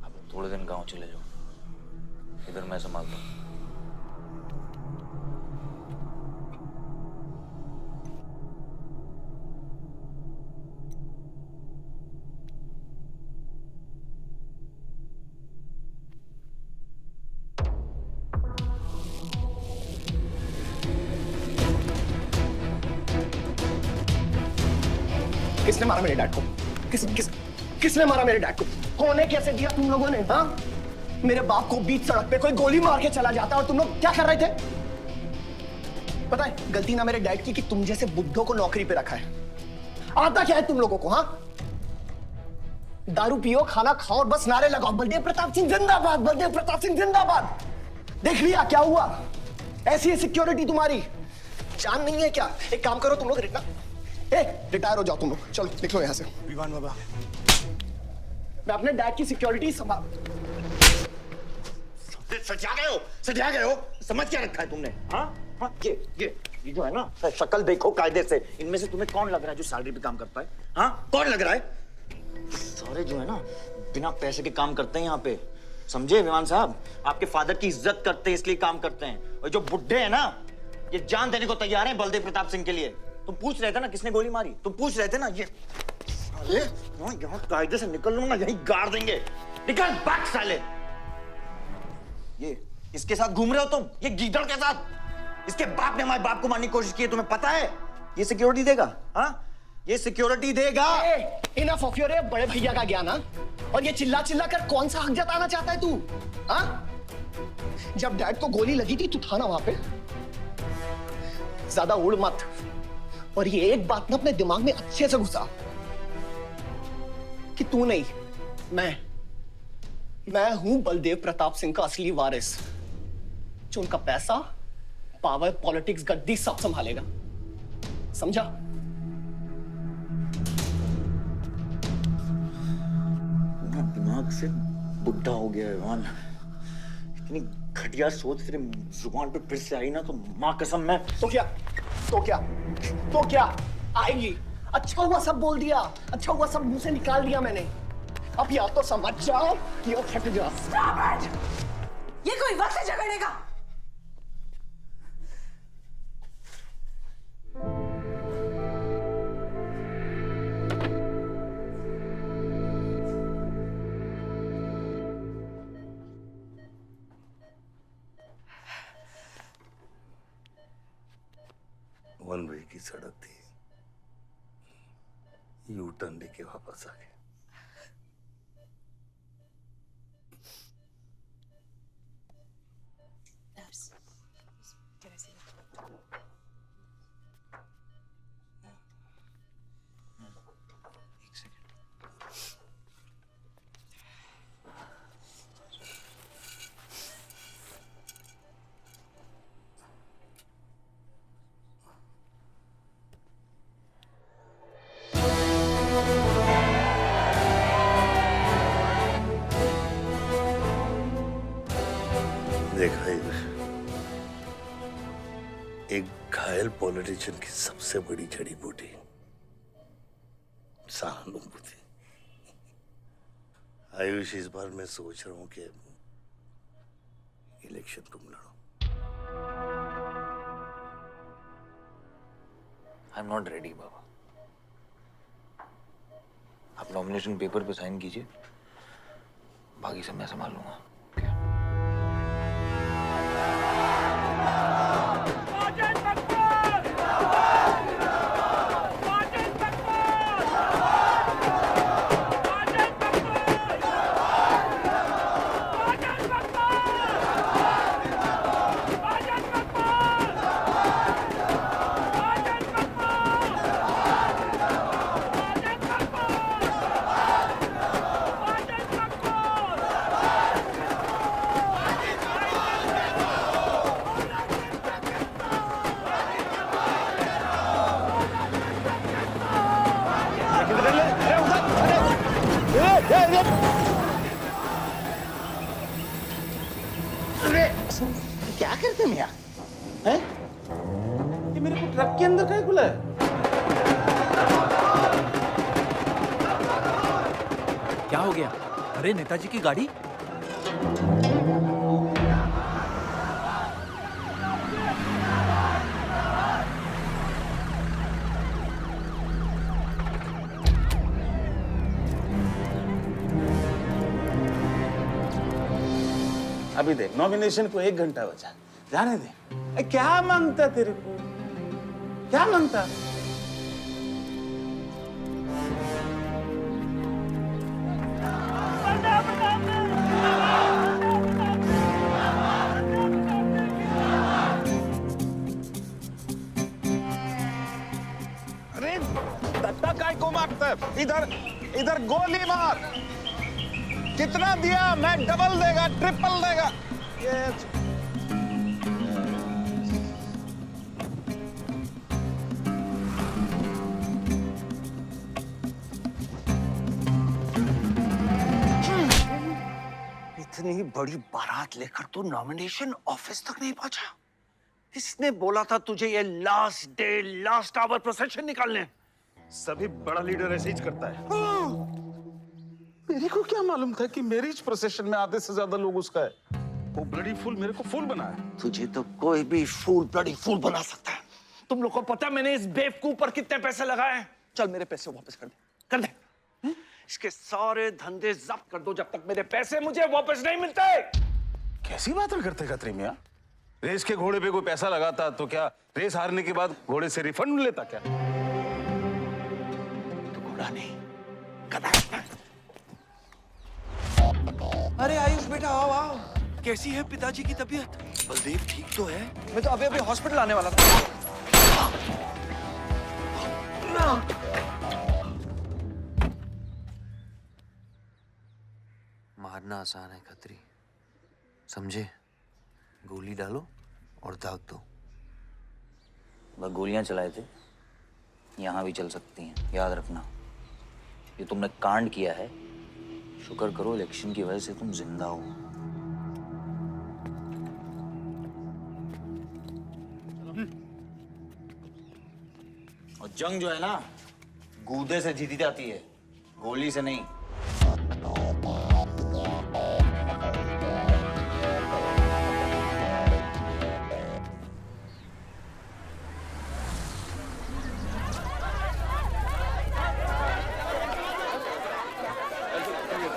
अब थोड़े दिन गांव चले जाओ, इधर मैं संभालता हूँ। किसने मारा मेरे डैड को? किसने मारा मेरे डैड को? कौन है? कैसे दिया तुम लोगों ने? हाँ, मेरे बाप को बीच सड़क पे कोई गोली मार के चला जाता और तुम लोग क्या कर रहे थे? पता है गलती ना मेरे डैड की कि तुम जैसे बुड्ढों को नौकरी पे रखा है। आता क्या है तुम लोगों को? हाँ, दारू पियो, खाना खाओ और बस नारे लगाओ, बलदेव प्रताप सिंह जिंदाबाद, बलदेव प्रताप सिंह जिंदाबाद। देख लिया क्या हुआ? ऐसी है सिक्योरिटी तुम्हारी। जान नहीं है क्या? एक काम करो तुम लोग, रिटायर हो जाओ तुम लोग, चलो निकलो यहाँ से। विवान बाबा, मैं अपने डैड की सिक्योरिटी संभाल। सजा गए हो, समझ क्या रखा है तुमने? हाँ, ये जो है ना, शक्ल देखो कायदे से। इनमें से तुम्हें कौन लग रहा है जो सैलरी पे काम करता है? हाँ, कौन लग रहा है? सारे जो है ना बिना पैसे के काम करते हैं यहाँ पे, समझे विमान साहब? आपके फादर की इज्जत करते हैं इसलिए काम करते हैं। और जो बुड्ढे हैं ना, ये जान देने को तैयार हैं बलदेव प्रताप सिंह के लिए। तुम पूछ रहे थे ना किसने गोली मारी? तुम पूछ रहे थे ना? ये साले यहाँ कायदे से निकल लो ना, यहीं गाड़ देंगे। निकल भाग साले। ये इसके साथ घूम रहे हो तुम, ये गीदड़ के साथ। इसके बाप ने हमारे बाप को मारने की कोशिश की है, तुम्हें पता है? ये सिक्योरिटी देगा? हाँ, ये सिक्योरिटी देगा। इनफ ऑफ योर बड़े भैया का ज्ञान। और ये चिल्ला चिल्ला कर कौन सा हक जताना चाहता है तू? हाँ, जब डैड को गोली लगी थी तू था ना वहां पे? ज्यादा उड़ मत। और ये एक बात ना अपने दिमाग में अच्छे से घुसा कि तू नहीं, मैं हूं बलदेव प्रताप सिंह का असली वारिस, जो उनका पैसा, पावर, पॉलिटिक्स, गद्दी सब संभालेगा। समझा? दिमाग से बुढ़ा हो गया है मान। इतनी घटिया सोच तेरे जुबान पे फिर से आई ना तो माँ कसम मैं तो क्या आएगी? अच्छा हुआ सब बोल दिया, अच्छा हुआ सब मुंह से निकाल दिया मैंने। अब या तो समझ जाओ या फट जाओ। ये कोई वक्त है झगड़ने का? वन वे की सड़क थी, यू टर्न लेके वापस आ गए। एक घायल पॉलिटिशियन की सबसे बड़ी जड़ी बूटी सहानुभूति। आयुष, इस बार मैं सोच रहा हूं कि इलेक्शन तुम लड़ो। आई एम नॉट रेडी बाबा। आप नॉमिनेशन पेपर पे साइन कीजिए, बाकी सब मैं संभाल लूंगा। क्या करते मियां? हैं? ये मेरे को ट्रक के अंदर क्या खुला है? क्या हो गया? अरे नेताजी की गाड़ी। अभी देख, नॉमिनेशन को 1 घंटा बचा, जाने दे। क्या मांगता तेरे को? क्या मांगता? अरे दत्ता काय को मारता है? इधर इधर गोली मार। कितना दिया? मैं डबल देगा, ट्रिपल देगा। ये इतनी बड़ी बारात लेकर तू नॉमिनेशन ऑफिस तक नहीं पहुंचा। इसने बोला था तुझे ये last day last hour procession निकालने। सभी बड़ा लीडर ऐसे ही करता है। मेरे को क्या मालूम था कि मैरिज प्रोसेशन में आधे से ज्यादा लोग उसका है। वो ब्लडी फूल मेरे को फूल बनाया। तुझे तो कोई भी फूल ब्लडी फूल बना सकता है। तुम लोग को पता है मैंने इस बेवकूफ पर कितने पैसे लगाए? चल मेरे पैसे वापस कर दे, कर दे। इसके सारे धंधे जब्त कर दो जब तक मेरे पैसे मुझे वापस नहीं मिलते। कैसी बातें करते खतरी मियां? रेस के घोड़े पे कोई पैसा लगाता तो क्या रेस हारने के बाद घोड़े से रिफंड लेता क्या? तो घोड़ा नहीं, अरे आयुष बेटा, आओ आओ। कैसी है पिताजी की तबीयत? बलदेव ठीक तो है? मैं तो अभी हॉस्पिटल आने वाला था। मारना आसान है खत्री, समझे? गोली डालो और दाग दो। वह गोलियां चलाए थे, यहां भी चल सकती हैं, याद रखना। ये तुमने कांड किया है, शुक्र करो इलेक्शन की वजह से तुम जिंदा हो। और जंग जो है ना, गूदे से जीती जाती है, गोली से नहीं।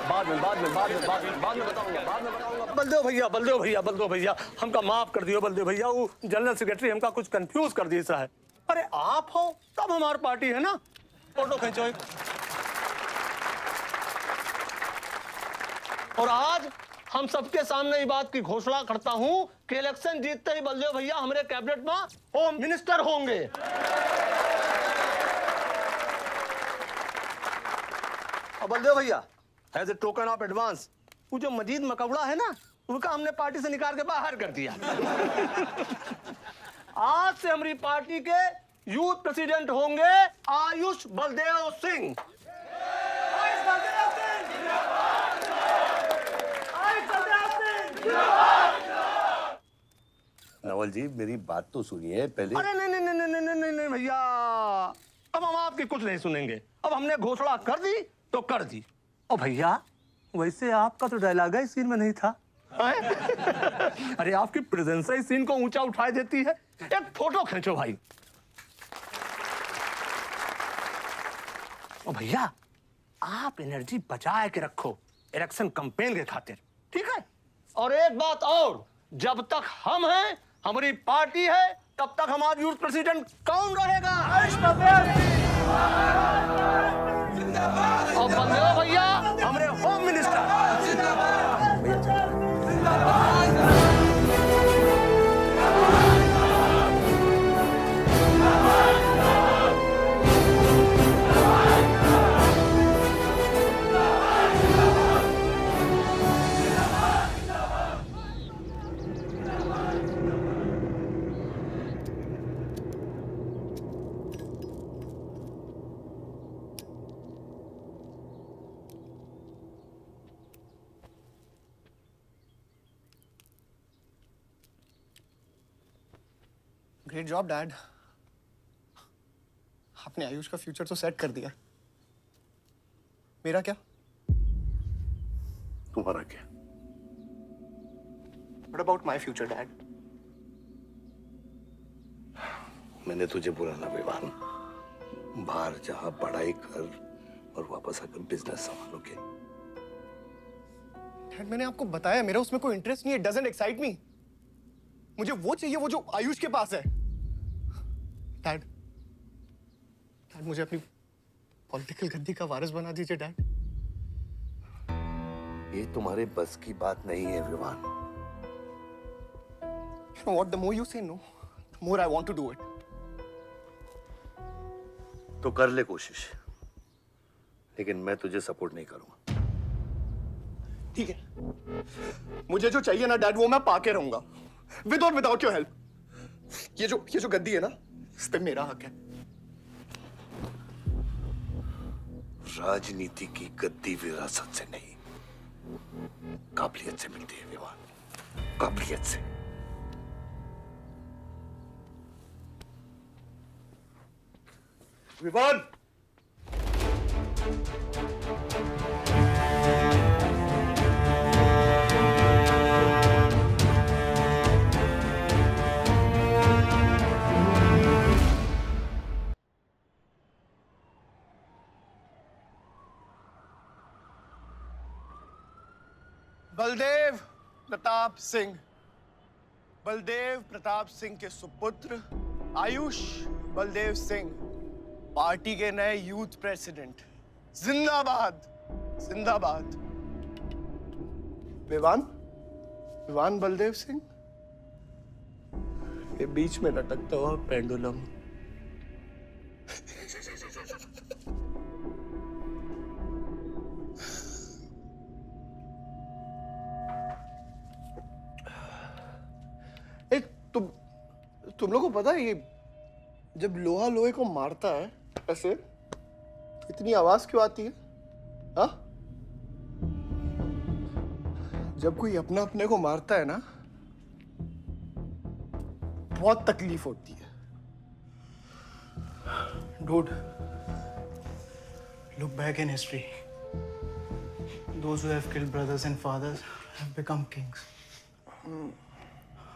बाद में बताऊंगा। बलदेव भैया हमका माफ कर दियो। बलदेव भैया, वो जनरल सेक्रेटरी हमका कुछ कंफ्यूज कर दिया है। अरे आप हो तब हमारी पार्टी है ना। फोटो खींचो एक। और आज हम सबके सामने ये बात की घोषणा करता हूं कि इलेक्शन जीतते ही बलदेव भैया हमारे कैबिनेट में होम मिनिस्टर होंगे। और बलदेव भैया, as a token of advance, वो जो मजीद मकबड़ा है ना, उनका हमने पार्टी से निकाल के बाहर कर दिया। आज से हमारी पार्टी के यूथ प्रेसिडेंट होंगे आयुष बलदेव सिंह। नवल जी मेरी बात तो सुनिए पहले। अरे नहीं नहीं नहीं नहीं नहीं नहीं भैया, अब हम आपकी कुछ नहीं सुनेंगे। अब हमने घोषणा कर दी तो कर दी। ओ भैया, वैसे आपका तो डायलॉग इस सीन में नहीं था। अरे आपकी प्रेजेंस इस सीन को ऊंचा उठा देती है। एक फोटो खींचो भाई। ओ भैया, आप एनर्जी बचा के रखो इलेक्शन कैंपेन के खातिर, ठीक है? और एक बात और, जब तक हम हैं, हमारी पार्टी है, तब तक हमारा यूथ प्रेसिडेंट कौन रहेगा? और बंदे हो भैया हमारे home minister. Great job dad. आपने आयुष का फ्यूचर तो सेट कर दिया, मेरा क्या? तुम्हारा क्या? What about my future, Dad? मैंने तुझे बोला ना विवान, बाहर जहां पढ़ाई कर और वापस आकर बिजनेस संभालोगे। डैड मैंने आपको बताया मेरा उसमें कोई इंटरेस्ट नहीं है। Doesn't excite me. मुझे वो चाहिए वो जो आयुष के पास है। डैड मुझे अपनी पॉलिटिकल गद्दी का वारिस बना दीजिए डैड। ये तुम्हारे बस की बात नहीं है Vivaan. You know what? The more you say no, the more I want to do it. तो कर ले कोशिश, लेकिन मैं तुझे सपोर्ट नहीं करूंगा। ठीक है, मुझे जो चाहिए ना डैड वो मैं पाके रहूंगा, विद और विदाउट योर हेल्प। ये जो गद्दी है ना, इस पे मेरा हक है। राजनीति की गद्दी विरासत से नहीं, काबिलियत से मिलती है विवान, काबिलियत से। विवान, बलदेव प्रताप सिंह, बलदेव प्रताप सिंह के सुपुत्र आयुष बलदेव सिंह पार्टी के नए यूथ प्रेसिडेंट। जिंदाबाद जिंदाबाद। विवान बलदेव सिंह, ये बीच में लटकता हुआ पेंडुलम। तुम लोगों को पता है ये जब लोहा लोहे को मारता है ऐसे इतनी आवाज क्यों आती है? हाँ? जब कोई अपना अपने को मारता है ना, बहुत तकलीफ होती है। Dude, look back in history. Those who have killed brothers and fathers have become kings.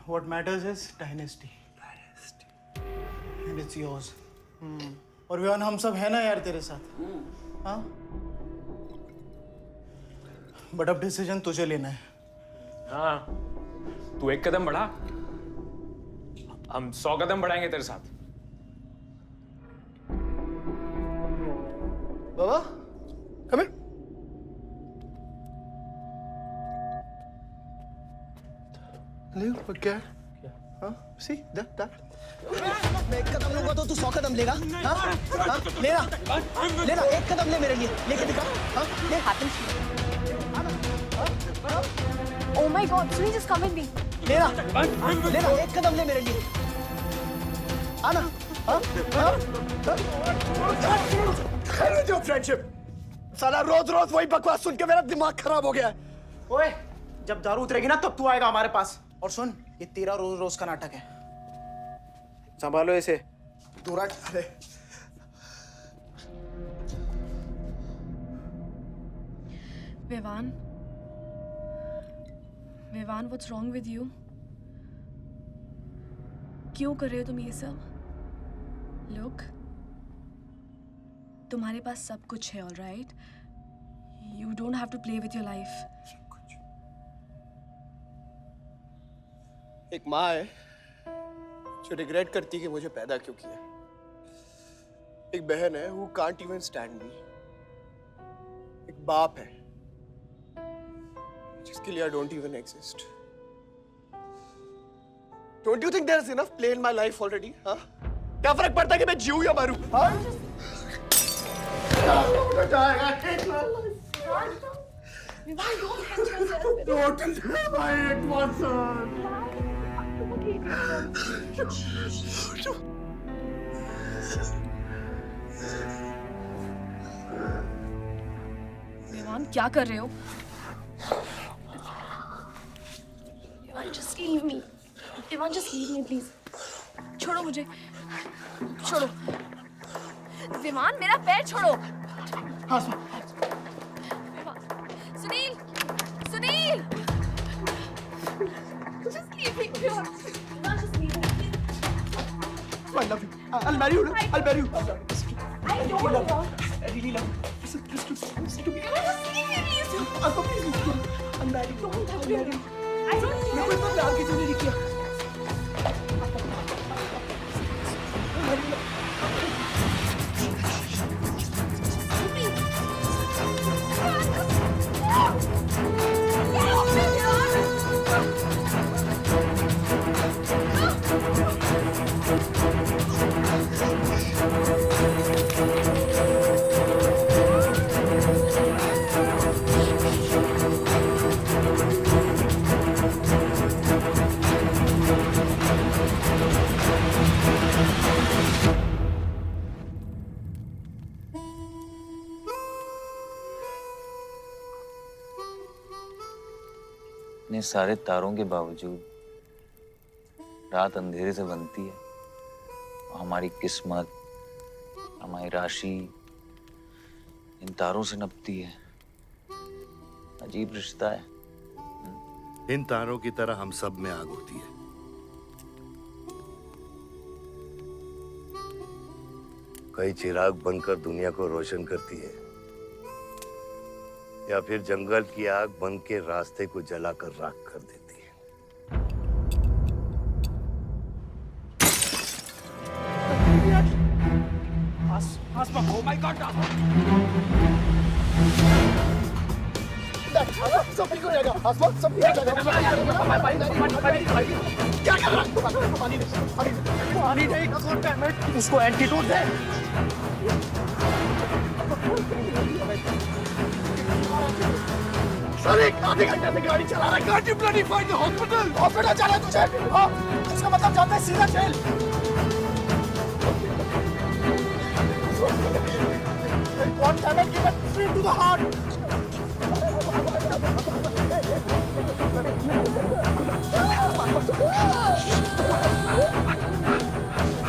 What matters is dynasty. And it's yours. और विवान हम सब है ना यार तेरे साथ। हाँ? बट अब डिसीजन तुझे लेना है। हाँ, तू एक कदम बढ़ा, हम 100 कदम बढ़ाएंगे तेरे साथ। बाबा, come here. क्या? हाँ? See that? मैं एक कदम लूंगा तो तू 100 कदम लेगा? हाँ? हाँ? लेना, एक कदम ले मेरे लिए, लेके दिखा। हाँ? ले Oh my God, Sunny, just come with me. लेना, एक कदम ले मेरे लिए। आना, हाँ? जो फ्रेंडशिप, साला रोज वही बकवास सुन के मेरा दिमाग खराब हो गया है। ओए, जब दारू उतरेगी ना तब तू आएगा हमारे पास और सुन, ये तेरा रोज रोज का नाटक है। संभालो इसे। दूरा अरे Vivaan, Vivaan, what's wrong with you? क्यों कर रहे हो तुम ये सब? लुक, तुम्हारे पास सब कुछ है, alright? You don't have to play with your life. एक माँ है जो रिग्रेट करती है कि मुझे पैदा क्यों किया। एक बहन है who can't even stand me। एक बाप है जिसके लिए I don't even exist। Don't you think there is enough play in my life already? हाँ? क्या फर्क पड़ता है कि मैं जीऊं या मरूं? हाँ? Don't live by it, Watson. Vivaan, क्या कर रहे हो? Vivaan, just leave me. Vivaan, just leave me, please. छोड़ो मुझे, छोड़ो। विवान, मेरा पैर छोड़ो। Vivaan, Sunil, Sunil, just leave me, Vivaan, just leave me. I love you. I'll marry you. I'll marry you. I don't love you. I really love you. Listen to me. Just leave me, please. Please listen. I'll marry you. Don't touch me. I don't. मेरे को इतना प्यार किसी ने नहीं किया। इतने सारे तारों के बावजूद रात अंधेरे से बनती है। हमारी किस्मत, हमारी राशि इन तारों से नपती है। अजीब रिश्ता है। इन तारों की तरह हम सब में आग होती है। कई चिराग बनकर दुनिया को रोशन करती है, या फिर जंगल की आग बन के रास्ते को जलाकर राख कर देती है। Oh my God! सब ठीक हो जाएगा। आसमान सब ठीक हो जाएगा। क्या कर रहा है? पानी दे, पानी दे। उसको एंटीडोट दे। सर, एक आधे घंटे से गाड़ी चला रहा है। Can't you bloody find the hospital? Hospital जाना है तुझे? हाँ, इसका मतलब जाता है सीधा jail. One damage given straight to the heart.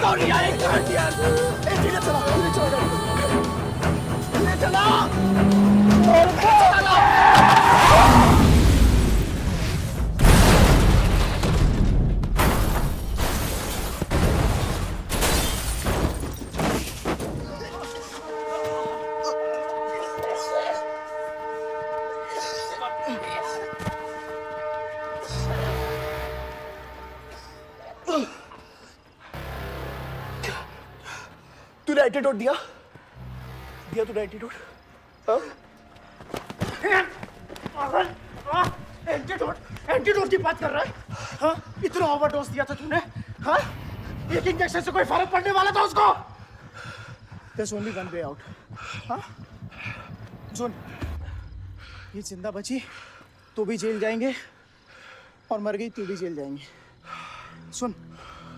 Sorry, I can't hear. Hey, धीरे चला, धीरे चला, धीरे चला। तूने एंटीडोट दिया? दिया तूने एंटीडोट? हाँ? एंटीडोट? एंटीडोट की बात कर रहा है? हाँ? इतना ओवरडोज दिया था तूने? हाँ? एक इंजेक्शन से कोई फर्क पड़ने वाला था उसको? There's only one way out. हाँ? सुन, ये जिंदा बची तो भी जेल जाएंगे और मर गई तो भी जेल जाएंगे। सुन,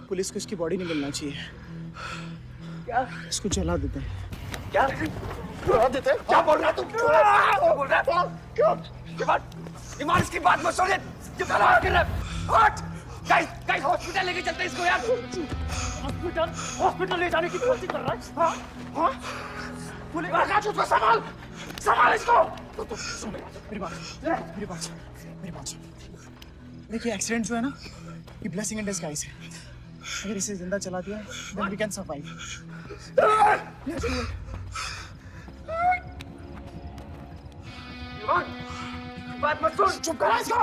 पुलिस को इसकी बॉडी नहीं मिलना चाहिए। क्या? इसको जला देते हैं। क्या? जला देते हैं? क्या बोल रहा है तू? क्या बोल रहा है? क्यों? इमार इसकी बात मत सुनिए। क्यों जला कर रहा है? हट! गाइस हॉस्पिटल लेके चलते हैं इसको यार। हॉस्पिटल ले जाने की कोशिश कर रहा है। हाँ? हाँ? पुलिस आकाश उसको संभाल इसको। मेरी बात देखिए, एक्सीडेंट जो है ना, ये ब्लेसिंग इन डिस्गाइज है। अगर इसे जिंदा चला दिया then we can survive. बात मत सुन, चुप करा इसको।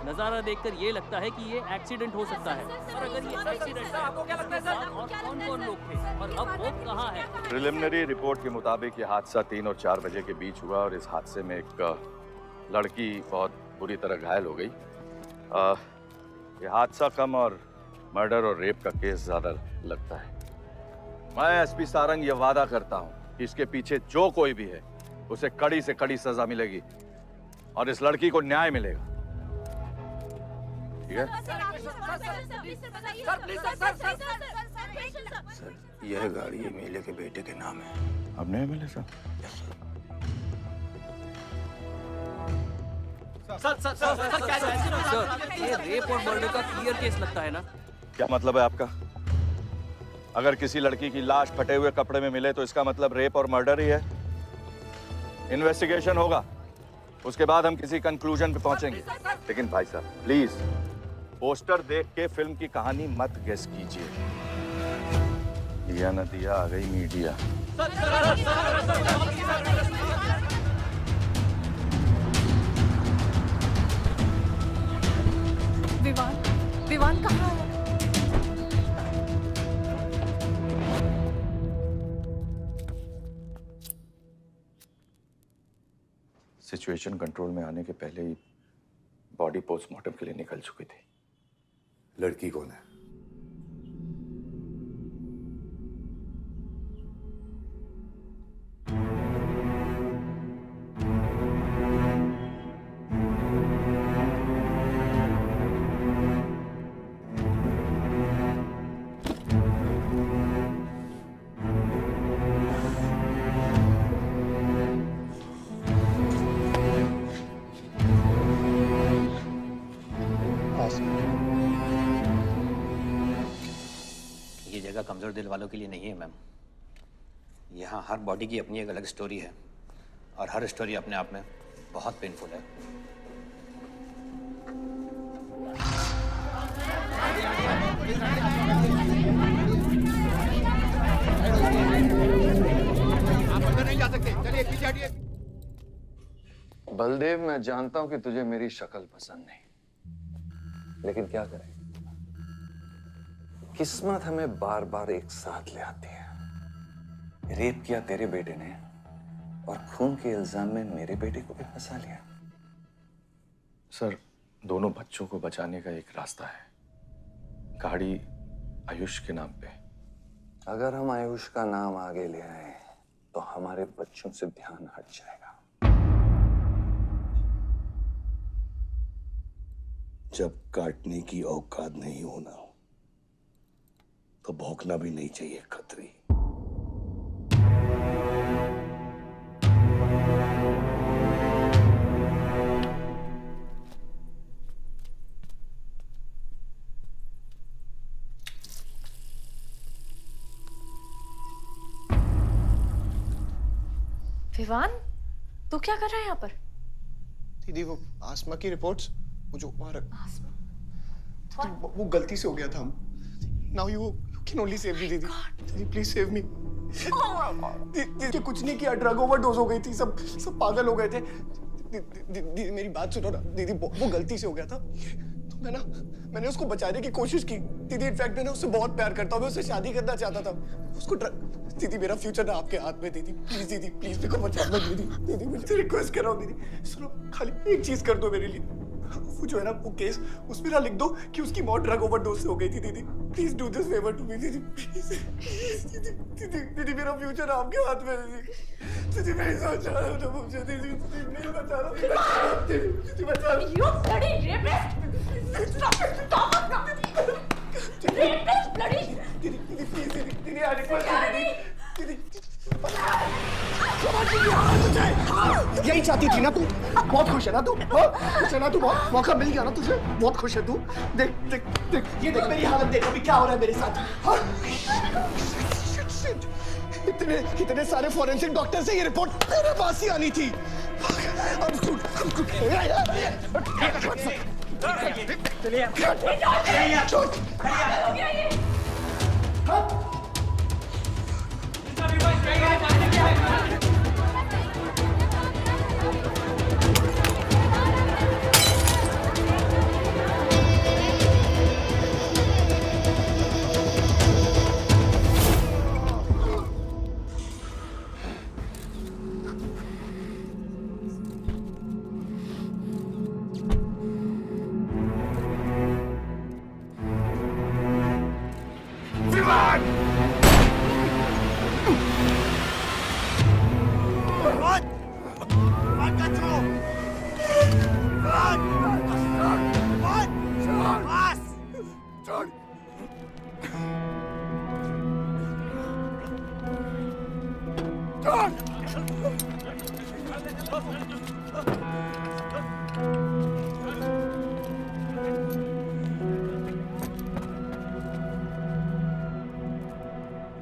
नजारा देखकर ये लगता है कि ये एक्सीडेंट हो सकता है। और अगर ये एक्सीडेंट है, आपको क्या लगता है सर? और कौन-कौन लोग थे और अब वो कहाँ है? प्रिलिमिनरी रिपोर्ट के मुताबिक ये हादसा 3 और 4 बजे के बीच हुआ और इस हादसे में एक लड़की बहुत बुरी तरह घायल हो गई। ये हादसा कम और मर्डर और रेप का केस ज्यादा लगता है। मैं एसपी सारंग ये वादा करता हूँ कि इसके पीछे जो कोई भी है उसे कड़ी से कड़ी सजा मिलेगी और इस लड़की को न्याय मिलेगा। ठीक है? सर, यह गाड़ी एमएलए के बेटे के नाम है। अपने एमएलए साहब? सर, ये रेप और मर्डर का क्लियर केस लगता है ना? क्या मतलब है आपका? अगर किसी लड़की की लाश फटे हुए कपड़े में मिले तो इसका मतलब रेप और मर्डर ही है। इन्वेस्टिगेशन होगा, उसके बाद हम किसी कंक्लूजन पे पहुंचेंगे। लेकिन भाई साहब प्लीज पोस्टर देख के फिल्म की कहानी मत गेस कीजिए। दिया न दिया, आ गई मीडिया। विवान कहाँ है? सिचुएशन कंट्रोल में आने के पहले ही बॉडी पोस्टमार्टम के लिए निकल चुकी थी। लड़की कौन है? ये जगह कमजोर दिल वालों के लिए नहीं है मैम। यहाँ हर बॉडी की अपनी एक अलग स्टोरी है और हर स्टोरी अपने आप में बहुत पेनफुल है। आप अंदर नहीं जा सकते, चलिए पीछे हटिए। बलदेव, मैं जानता हूं कि तुझे मेरी शक्ल पसंद नहीं, लेकिन क्या करें, किस्मत हमें बार बार एक साथ ले आती है। रेप किया तेरे बेटे ने और खून के इल्जाम में मेरे बेटे को भी फंसा लिया। सर, दोनों बच्चों को बचाने का एक रास्ता है। गाड़ी आयुष के नाम पे। अगर हम आयुष का नाम आगे ले आए तो हमारे बच्चों से ध्यान हट जाएगा। जब काटने की औकात नहीं होना तो भौंकना भी नहीं चाहिए खतरी। विवान, तू क्या कर रहा है यहाँ पर? दीदी, वो आसमा की रिपोर्ट्स, वो जो वो गलती से हो गया था। Now you can only save me, दीदी। दीदी, please save me. दीदी कुछ नहीं किया, ड्रग ओवरडोज हो गई थी, सब पागल हो गए थे। दीदी मेरी बात सुनो ना दीदी, वो गलती से हो गया था। तो मैंने उसको बचाने की कोशिश की दीदी। इनफैक्ट मैं उससे बहुत प्यार करता हूँ, मैं उससे शादी करना चाहता था। उसको दीदी मेरा फ्यूचर ना आपके हाथ में दीदी, प्लीज मेरे को बचा लो दीदी मुझे रिक्वेस्ट कर रहा हूँ दीदी, सुनो खाली एक चीज कर दो मेरे लिए। वो जो है ना वो केस उसमें ना लिख दो कि उसकी मौत ड्रग ओवरडोज से हो गई थी दीदी। Please do this favour to me दीदी, दीदी मेरा फ्यूचर आपके हाथ में दीदी मैं सोच रहा हूँ मुझे दीदी प्लीज बचा लो दीदी बचा लो। You bloody rapist! Stop it! Stop it! Rapist, bloody! दीदी प्लीज आई रिक्वेस्ट दीदी यही चाहती थी ना तू? बहुत खुश है ना तू? खुश है ना तू? बहुत मौका मिल गया ना तुझे? बहुत खुश है तू? देख ये देख मेरी हालत, देख अभी क्या हो रहा है मेरे साथ। इतने सारे फॉरेंसिक डॉक्टर से ये रिपोर्ट तेरे पास ही आनी थी।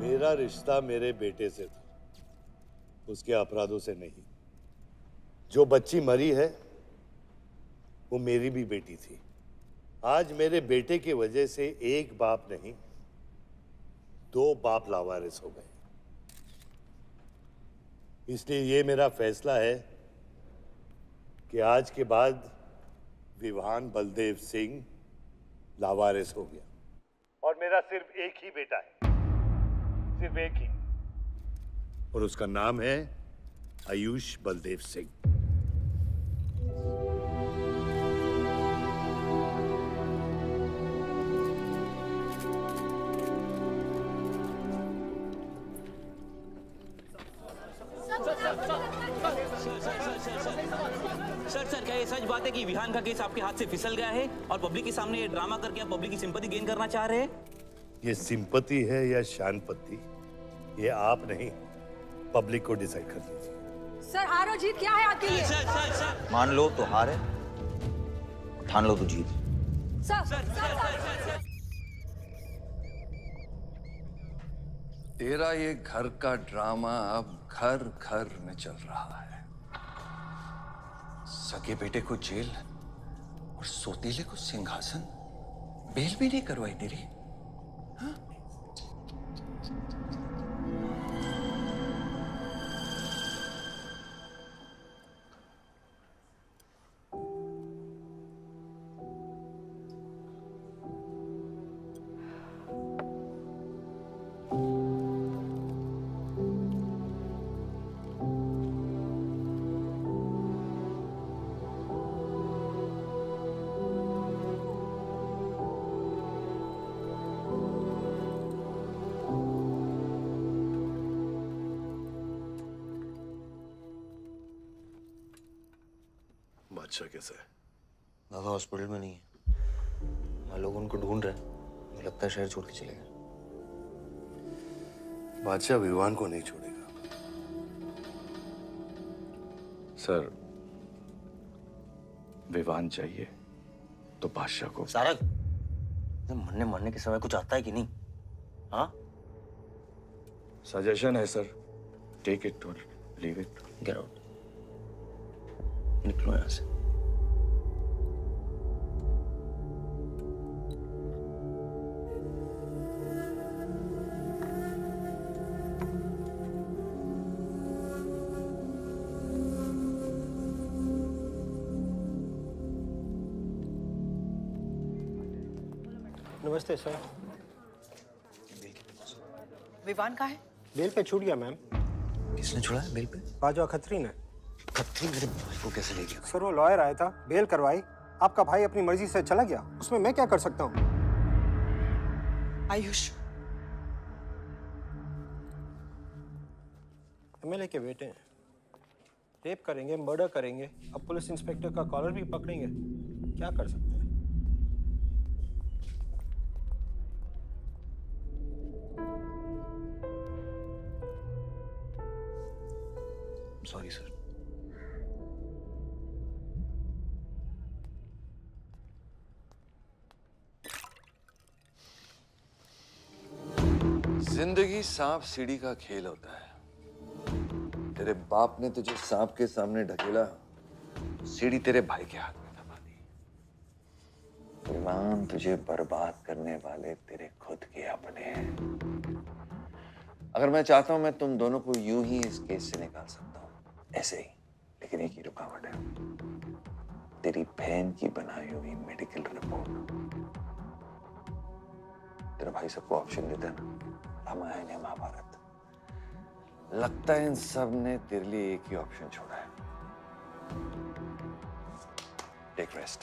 मेरा रिश्ता मेरे बेटे से था, उसके अपराधों से नहीं। जो बच्ची मरी है वो मेरी भी बेटी थी। आज मेरे बेटे की वजह से एक बाप नहीं 2 बाप लावारिस हो गए। इसलिए ये मेरा फैसला है कि आज के बाद विवान बलदेव सिंह लावारिस हो गया और मेरा सिर्फ एक ही बेटा है, सिर्फ एक ही, और उसका नाम है आयुष बलदेव सिंह। सर क्या ये सच बात है कि विहान का केस आपके हाथ से फिसल गया है और पब्लिक के सामने ये ड्रामा करके आप पब्लिक की सिंपैथी गेन करना चाह रहे हैं? ये सिंपैथी है या शानपत्ती, ये आप नहीं पब्लिक को डिसाइड कर दीजिए। सर हार और जीत क्या है आपके लिए? मान लो तो हार है, ठान लो तो जीत। तेरा ये घर का ड्रामा अब घर घर में चल रहा है। सगे बेटे को जेल और सोतीले को सिंहासन, बेल भी नहीं करवाई तेरी। हाँ? बादशाह कैसा है? बाबा हॉस्पिटल में नहीं है, वहाँ लोग उनको ढूंढ रहे हैं। मुझे लगता है शहर छोड़ के चले गए। बादशाह विवान को नहीं छोड़ेगा। सर, विवान चाहिए तो बादशाह को। सारंग, मरने के समय कुछ आता है कि नहीं? हाँ? सजेशन है सर, टेक इट और लीव इट। गेट आउट, निकलो यहाँ से। नमस्ते सर। विवान कहाँ है? बेल पे छूट गया मैम। किसने छोड़ा है बेल पे? बाजवा खत्री ने। खत्री मेरे भाई को कैसे ले गया? सर वो लॉयर आया था, बेल करवाई, आपका भाई अपनी मर्जी से चला गया, उसमें मैं क्या कर सकता हूँ? आयुष, एमएलए के बेटे हैं, रेप करेंगे, मर्डर करेंगे, अब पुलिस इंस्पेक्टर का कॉलर भी पकड़ेंगे, क्या कर सकते हैं? Sorry sir. जिंदगी सांप सीढ़ी का खेल होता है। तेरे बाप ने तुझे सांप के सामने ढकेला, सीढ़ी तेरे भाई के हाथ में दबा दी। विमान, तुझे बर्बाद करने वाले तेरे खुद के अपने हैं। अगर मैं चाहता हूं मैं तुम दोनों को यूं ही इस केस से निकाल सकता हूं, ऐसे ही, लेकिन एक ही रुकावट है, तेरी बहन की बनाई हुई मेडिकल रिपोर्ट। तेरा भाई सबको ऑप्शन देता है ना, रामायण या महाभारत। लगता है इन सब ने तेरे लिए एक ही ऑप्शन छोड़ा है, take rest.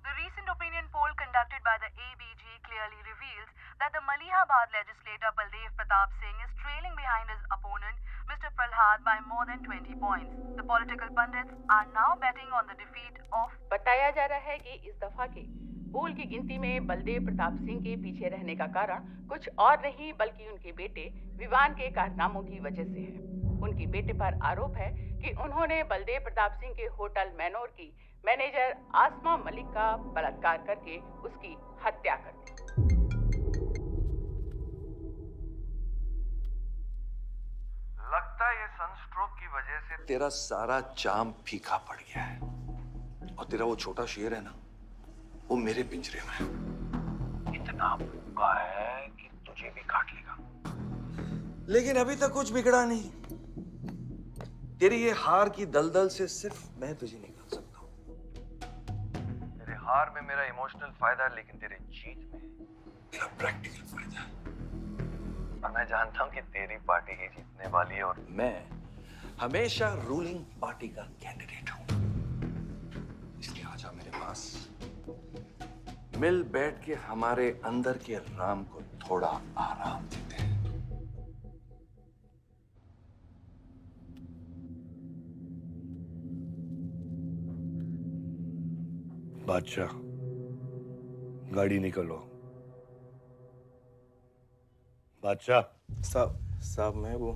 The recent opinion poll conducted by the ABG clearly reveals that the Malihabad legislator Baldev Pratap Singh is trailing behind his opponent, Mr. Prahlad, by more than 20 points. The political pundits are now betting on the defeat of. बताया जा रहा है कि इस दफा के पोल की गिनती में बलदेव प्रताप सिंह के पीछे रहने का कारण कुछ और नहीं बल्कि उनके बेटे विवान के कारनामों की वजह से है। उनके बेटे पर आरोप है कि उन्होंने बलदेव प्रताप सिंह के होटल मैनोर की मैनेजर आसमा मलिक का बलात्कार करके उसकी हत्या कर दी। लगता है ये सनस्ट्रोक की वजह से तेरा सारा जाम फीका पड़ गया है, और तेरा वो छोटा शेर है ना, वो मेरे पिंजरे में है। इतना भूखा है कि तुझे भी काट लेगा। लेकिन अभी तक कुछ बिगड़ा नहीं। तेरी ये हार की दलदल से सिर्फ मैं तुझे निकाल सकता हूँ। तेरे हार में मेरा इमोशनल फायदा है, लेकिन तेरे जीत में मेरा प्रैक्टिकल फायदा है। और मैं जानता हूँ कि तेरी पार्टी ही जीतने वाली है, और मैं हमेशा रूलिंग पार्टी का कैंडिडेट हूँ। इसलिए आजा मेरे पास, मिल बैठ के हमारे अंदर के राम को थोड़ा आराम देते हैं। बादशाह, गाड़ी निकलो। बादशाह साहब मैं वो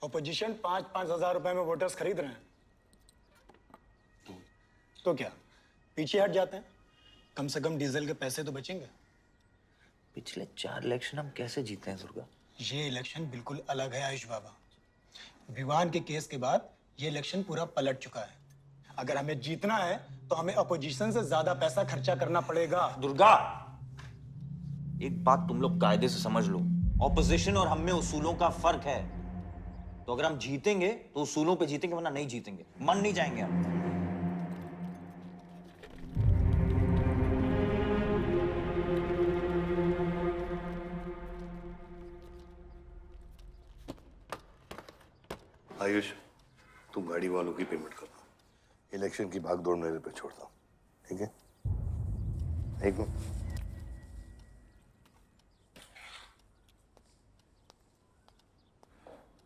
ऑपोजिशन 5-5 हजार रुपए में वोटर्स खरीद रहे हैं, तो क्या पीछे हट जाते हैं? कम से कम डीजल के पैसे तो बचेंगे। पिछले 4 इलेक्शन हम कैसे जीते हैं दुर्गा? ये इलेक्शन बिल्कुल अलग है आयुष बाबा। विवान के केस के बाद ये इलेक्शन पूरा पलट चुका है। अगर हमें जीतना है तो हमें अपोजिशन से ज्यादा पैसा खर्चा करना पड़ेगा। दुर्गा, एक बात तुम लोग कायदे से समझ लो, ऑपोजिशन और हम में उसूलों का फर्क है। तो अगर हम जीतेंगे तो उसूलों पे जीतेंगे, वरना नहीं जीतेंगे, मन नहीं जाएंगे हम। आयुष, तुम गाड़ी वालों की पेमेंट कर दो, इलेक्शन की भागदौड़ मेरे पे छोड़ दो, ठीक है? एक मिनट।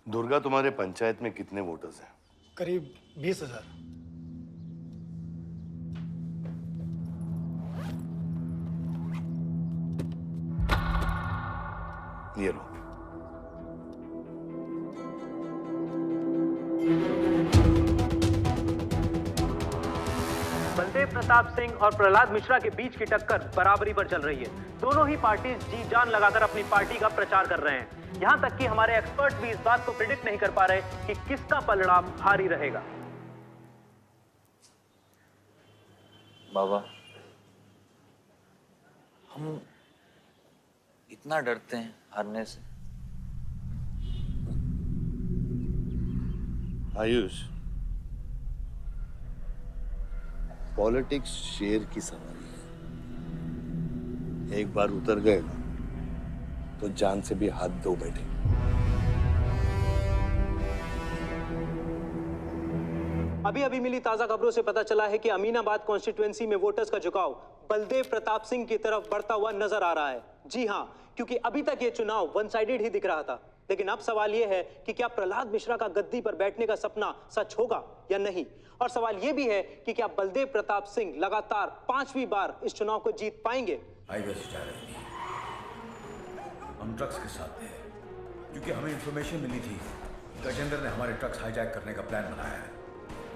दुर्गा, तुम्हारे पंचायत में कितने वोटर्स हैं? करीब 20,000। ये लो। बलदेव प्रताप सिंह और प्रहलाद मिश्रा के बीच की टक्कर बराबरी पर चल रही है। दोनों ही पार्टी जी जान लगाकर अपनी पार्टी का प्रचार कर रहे हैं। यहां तक कि हमारे एक्सपर्ट भी इस बात को प्रिडिक्ट नहीं कर पा रहे कि किसका पलड़ा भारी रहेगा। बाबा, हम इतना डरते हैं हारने से। आयुष, पॉलिटिक्स शेर की सवारी है। एक बार उतर गए ना तो जान से भी हाथ धो बैठे। अभी अभी मिली ताजा खबरों से पता चला है कि अमीनाबाद कॉन्स्टिट्यूएंसी में वोटर्स का झुकाव बलदेव प्रताप सिंह की तरफ बढ़ता हुआ नजर आ रहा है। जी हां, क्योंकि अभी तक ये चुनाव वन साइडेड ही दिख रहा था, लेकिन अब सवाल ये है कि क्या प्रहलाद मिश्रा का गद्दी पर बैठने का सपना सच होगा या नहीं। और सवाल ये भी है कि क्या बलदेव प्रताप सिंह लगातार 5वीं बार इस चुनाव को जीत पाएंगे। हाईवे से जा रहे थे, हम ट्रक्स के साथ थे, क्योंकि हमें इंफॉर्मेशन मिली थी गजेंद्र ने हमारे ट्रक्स हाईजैक करने का प्लान बनाया है,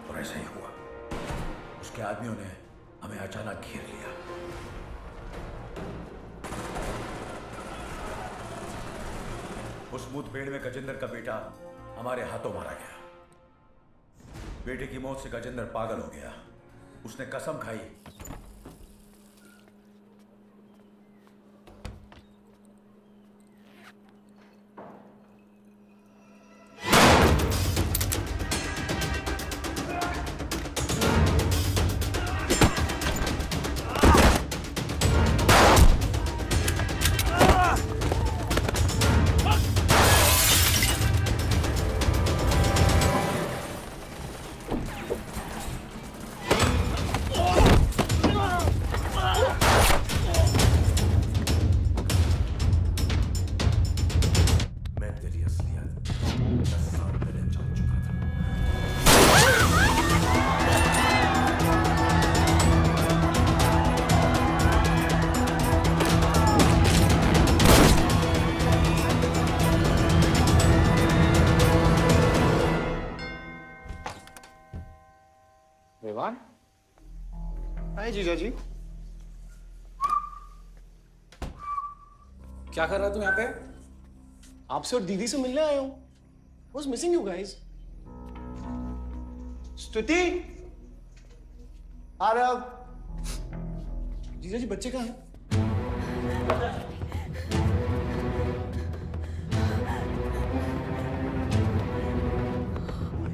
और ऐसा ही हुआ। उसके आदमियों ने हमें अचानक घेर लिया। उस मुठभेड़ में गजेंद्र का बेटा हमारे हाथों मारा गया। बेटे की मौत से गजेंद्र पागल हो गया। उसने कसम खाई विवान। हाय जीजा जी। क्या कर रहा तू यहाँ पे? आपसे और दीदी से मिलने आया हूं। Was missing you guys. स्तुति, आरव। जीजा जी, बच्चे कहाँ हैं?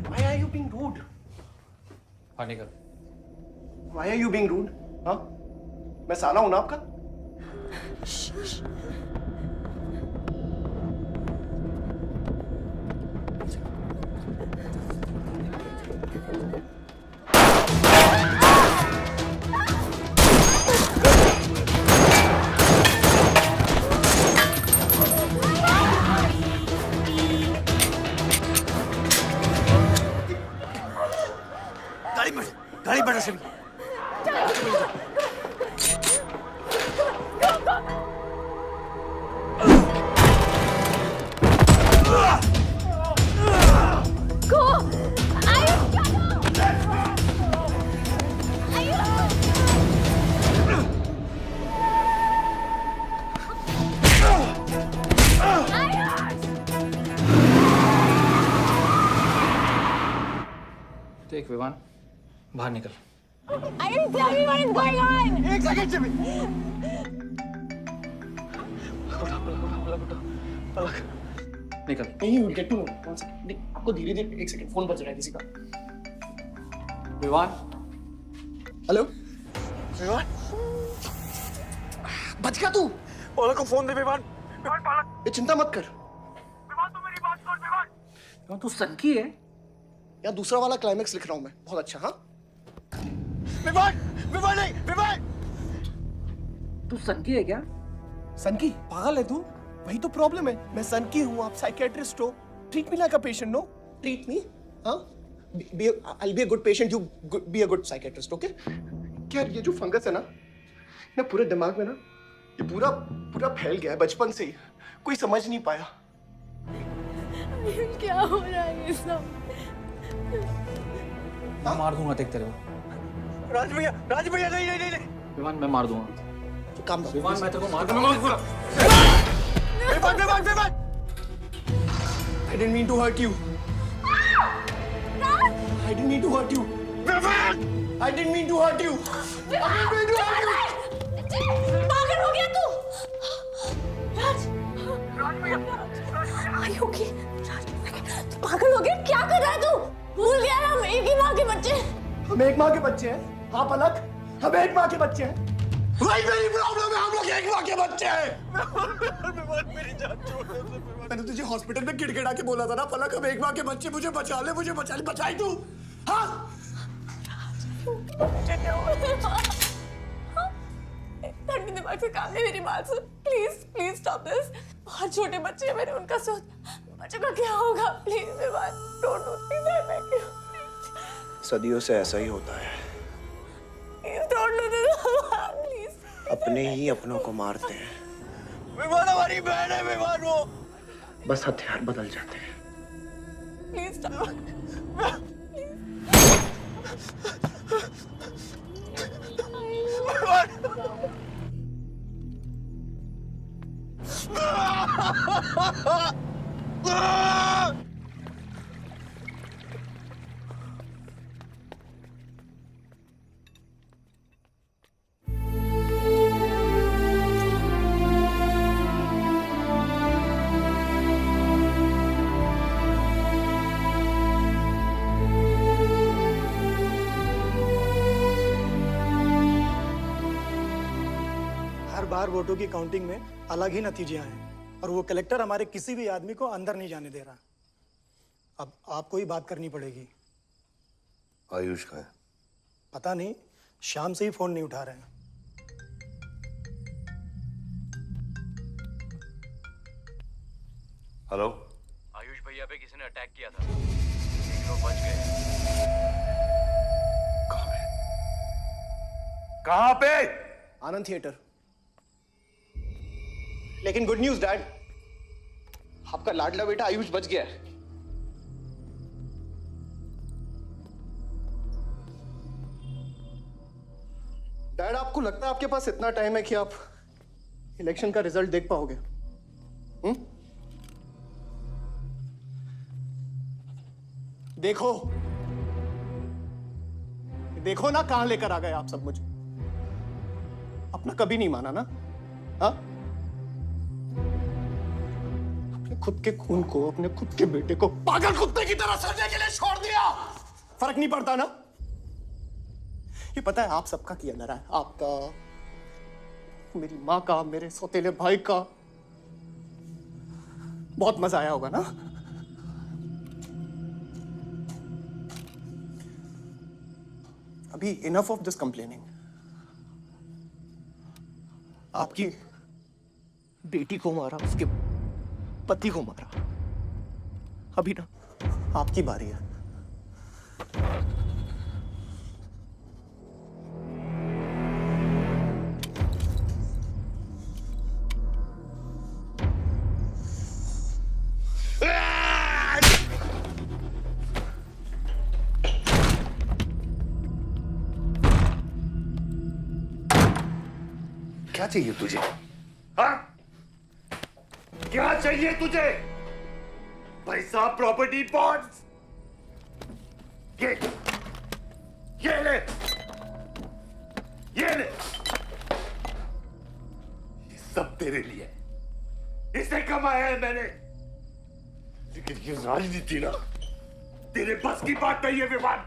Why are you being rude? निकल। Why are you being rude? हाँ? मैं साला हूं ना आपका? गाड़ी बढ़ा सभी। देख विवान, बाहर निकल। I didn't tell me what is going on. एक सेकंड से भी। निकल। नहीं, you get to know. One second. नहीं, आपको धीरे धीरे। एक सेकंड, फोन बज रहा है किसी का। विवान। हेलो विवान। बच गया तू। पालक को फोन दे विवान। विवान, पालक। ये चिंता मत कर। विवान, तू मेरी बात सुन। विवान, तू सनकी है या दूसरा वाला क्लाइमेक्स लिख रहा हूं मैं। बहुत अच्छा। हाँ विवान, विवान नहीं, विवान। तू सनकी है क्या? सनकी? पागल है तू? वही तो प्रॉब्लम है। मैं सनकी हूँ, आप साइकियाट्रिस्ट हो। Treat me like a patient, no? Treat me. हाँ? I'll be a good patient, you be a good psychiatrist, okay? क्या ये जो फंगस है ना पूरे दिमाग में ना, ये पूरा फैल गया है बचपन से ही। कोई समझ नहीं पाया। क्या हो रहा है ये सब? मैं मार दूंगा तेरे को। राज भैया नहीं नहीं नहीं नहीं विमान मैं मार दूंगा। काम दो विमान मैं तेरे को मार दूंगा। विमान I didn't mean to hurt you. I didn't mean to hurt you. I didn't mean to hurt you. पागल हो गया तू? राज Are you okay? तू पागल हो गया? क्या कर रहा है तू? भूल गया हम एक ही माँ के बच्चे। हम एक माँ के बच्चे हैं, आप अलग, हम एक माँ के बच्चे हैं। वही मेरी प्रॉब्लम है, हम लोग एक माँ के बच्चे हैं। मेरी जान छोड़ दे। मैंने तुझे हॉस्पिटल में गिड़गिड़ा के बोला था ना पलक, हम एक माँ के बच्चे, मुझे बचा ले, बचाई तू? हाँ? ठंडे दिमाग से काम नहीं, मेरी बात सुन प्लीज स्टॉप दिस। बहुत छोटे बच्चे हैं मेरे, उनका सोच बच्चों का क्या होगा? प्लीज मेरी बात don't do please, I beg you. सदियों से ऐसा ही होता है, please don't do this please. अपने ही अपनों को मारते हैं। विमान हमारी बहन है, विमान वो बस हथियार बदल जाते हैं। Please stop. हर बार वोटों की काउंटिंग में अलग ही नतीजे आए और वो कलेक्टर हमारे किसी भी आदमी को अंदर नहीं जाने दे रहा। अब आपको ही बात करनी पड़ेगी। आयुष कहाँ है? पता नहीं, शाम से ही फोन नहीं उठा रहे हैं। हेलो, आयुष भैया पे किसी ने अटैक किया था, 3 लोग बच गए। कहाँ पे? आनंद थिएटर। लेकिन गुड न्यूज डैड, आपका लाडला बेटा आयुष बच गया है। डैड, आपको लगता है आपके पास इतना टाइम है कि आप इलेक्शन का रिजल्ट देख पाओगे? देखो देखो ना, कहां लेकर आ गए आप सब मुझे। अपना कभी नहीं माना ना? हाँ, अपने खुद के खून को, अपने खुद के बेटे को पागल कुत्ते की तरह सड़ने के लिए छोड़ दिया। फर्क नहीं पड़ता ना? ये पता है आप सबका किया ना रहा है, आपका, मेरी माँ का, मेरे सौतेले भाई का। बहुत मजा आया होगा ना? अभी इनफ ऑफ दिस कंप्लेनिंग। आपकी बेटी को मारा, उसके पति को मारा, अभी ना आपकी बारी है। क्या चाहिए तुझे? हाँ? क्या चाहिए तुझे? पैसा, प्रॉपर्टी, बॉन्ड्स? ये ले, ये ले। ये सब तेरे लिए, इसे कमाया है मैंने। लेकिन ये राजनीति ना, तेरे बस की बात नहीं है विवाद।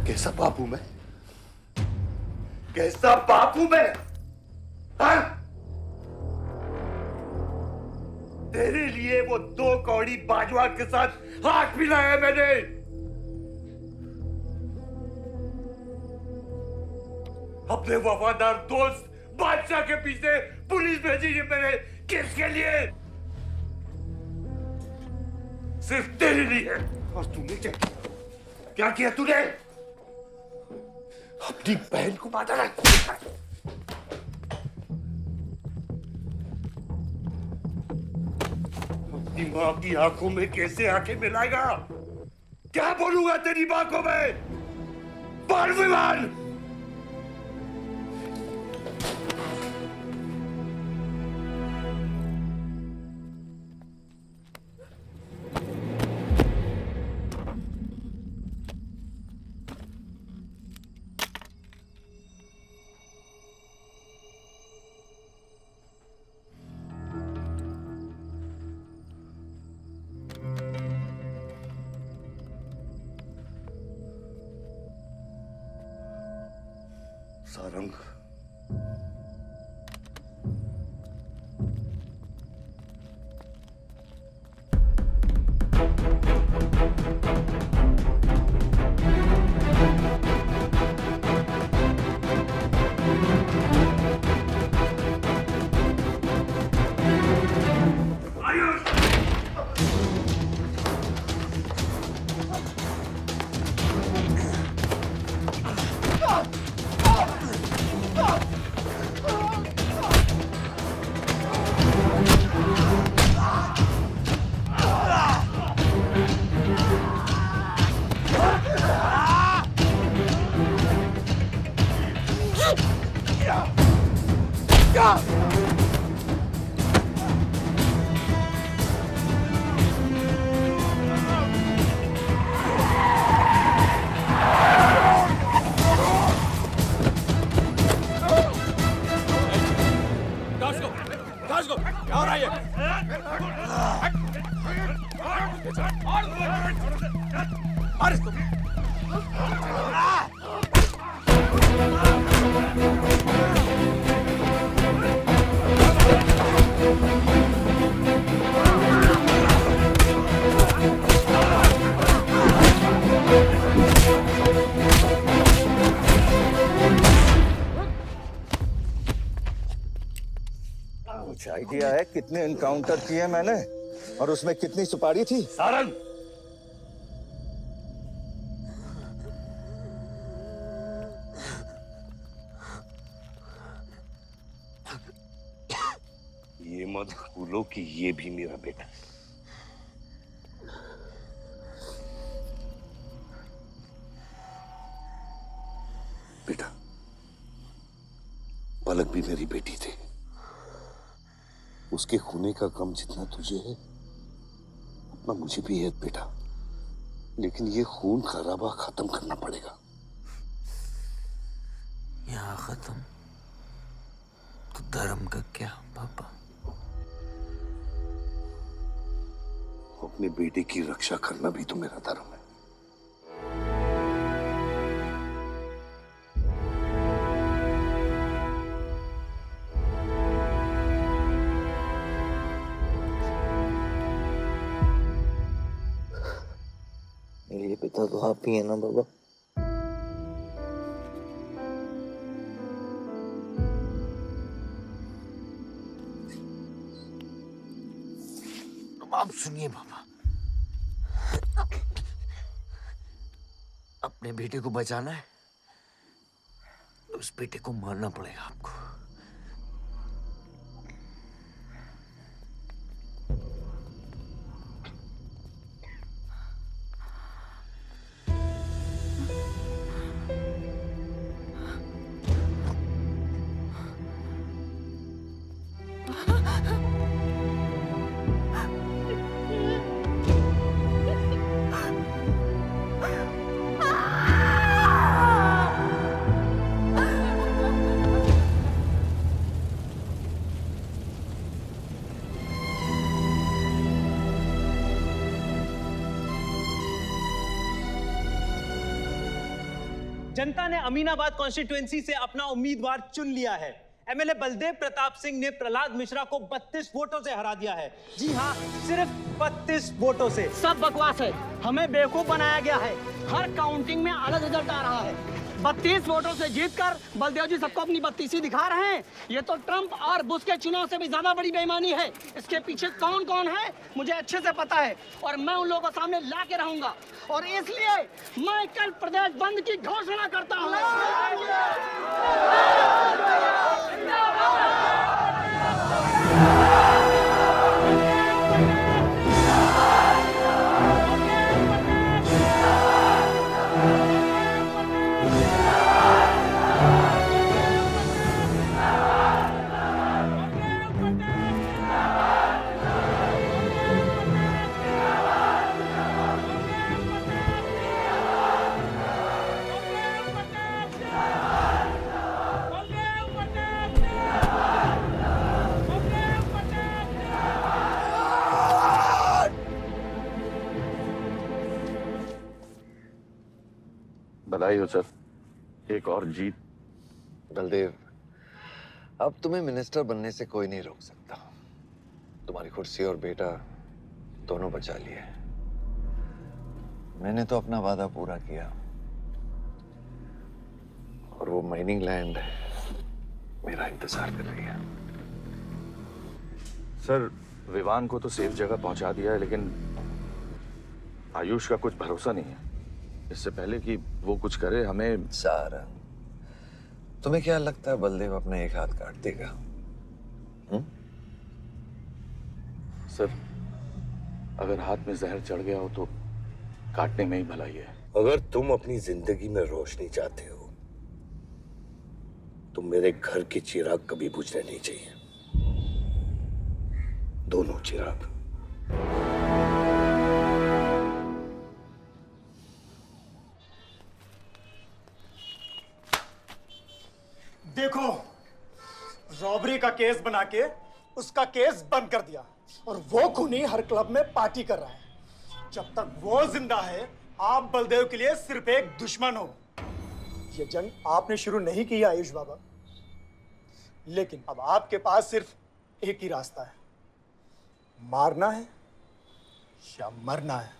कैसा बाप हूं मैं? कैसा बाप हूं मैं? हाँ? तेरे लिए वो 2 कौड़ी बाजवा के साथ हाथ मिलाया मैंने। अपने वफादार दोस्त बादशाह के पीछे पुलिस भेजी है मैंने। किसके लिए? सिर्फ तेरे लिए। और तूने क्या किया? क्या किया तूने? अपनी बहन को मारा है। अपनी माँ की आंखों में कैसे आंखें मिलाएगा? क्या बोलूंगा तेरी माँ को मैं? बाल विवान! सारंग, कुछ आइडिया है कितने एनकाउंटर किए मैंने और उसमें कितनी सुपारी थी? सारंग, ये मत भूलो कि ये भी मेरा बेटा है। बेटा, पलक भी मेरी बेटी थी। उसके खोने का गम जितना तुझे है उतना मुझे भी है बेटा, लेकिन ये खून खराबा खत्म करना पड़ेगा। यहाँ खत्म तो धर्म का क्या पापा? अपने बेटे की रक्षा करना भी तो मेरा धर्म है। मेरे पिता तो आप ही है ना बाबा? आप सुनिए बाबा, अपने बेटे को बचाना है तो उस बेटे को मारना पड़ेगा आपको। जनता ने अमीनाबाद कॉन्स्टिट्यूएंसी से अपना उम्मीदवार चुन लिया है। एमएलए बलदेव प्रताप सिंह ने प्रहलाद मिश्रा को 32 वोटों से हरा दिया है। जी हाँ, सिर्फ 32 वोटों से। सब बकवास है, हमें बेवकूफ बनाया गया है। हर काउंटिंग में अलग रिजल्ट आ रहा है। 32 वोटों से जीतकर बलदेव जी सबको अपनी बत्तीसी दिखा रहे हैं। ये तो ट्रंप और बुश के चुनाव से भी ज्यादा बड़ी बेईमानी है। इसके पीछे कौन कौन है मुझे अच्छे से पता है और मैं उन लोगों को सामने ला के रहूंगा और इसलिए मैं कल प्रदेश बंद की घोषणा करता हूँ। बधाई हो सर, एक और जीत। बलदेव, अब तुम्हें मिनिस्टर बनने से कोई नहीं रोक सकता। तुम्हारी कुर्सी और बेटा दोनों बचा लिए। मैंने तो अपना वादा पूरा किया और वो माइनिंग लैंड मेरा इंतजार कर रही है। सर, विवान को तो सेफ जगह पहुंचा दिया है, लेकिन आयुष का कुछ भरोसा नहीं है। इससे पहले कि वो कुछ करे हमें। सारा, तुम्हें क्या लगता है बलदेव अपने एक हाथ काट देगा? सर, अगर हाथ में जहर चढ़ गया हो तो काटने में ही भलाई है। अगर तुम अपनी जिंदगी में रोशनी चाहते हो तो मेरे घर के चिराग कभी बुझने नहीं चाहिए। दोनों चिराग। देखो, रॉबरी का केस बना के उसका केस बंद कर दिया और वो खूनी हर क्लब में पार्टी कर रहा है। जब तक वो जिंदा है, आप बलदेव के लिए सिर्फ एक दुश्मन हो। ये जंग आपने शुरू नहीं की आयुष बाबा, लेकिन अब आपके पास सिर्फ एक ही रास्ता है, मारना है या मरना है।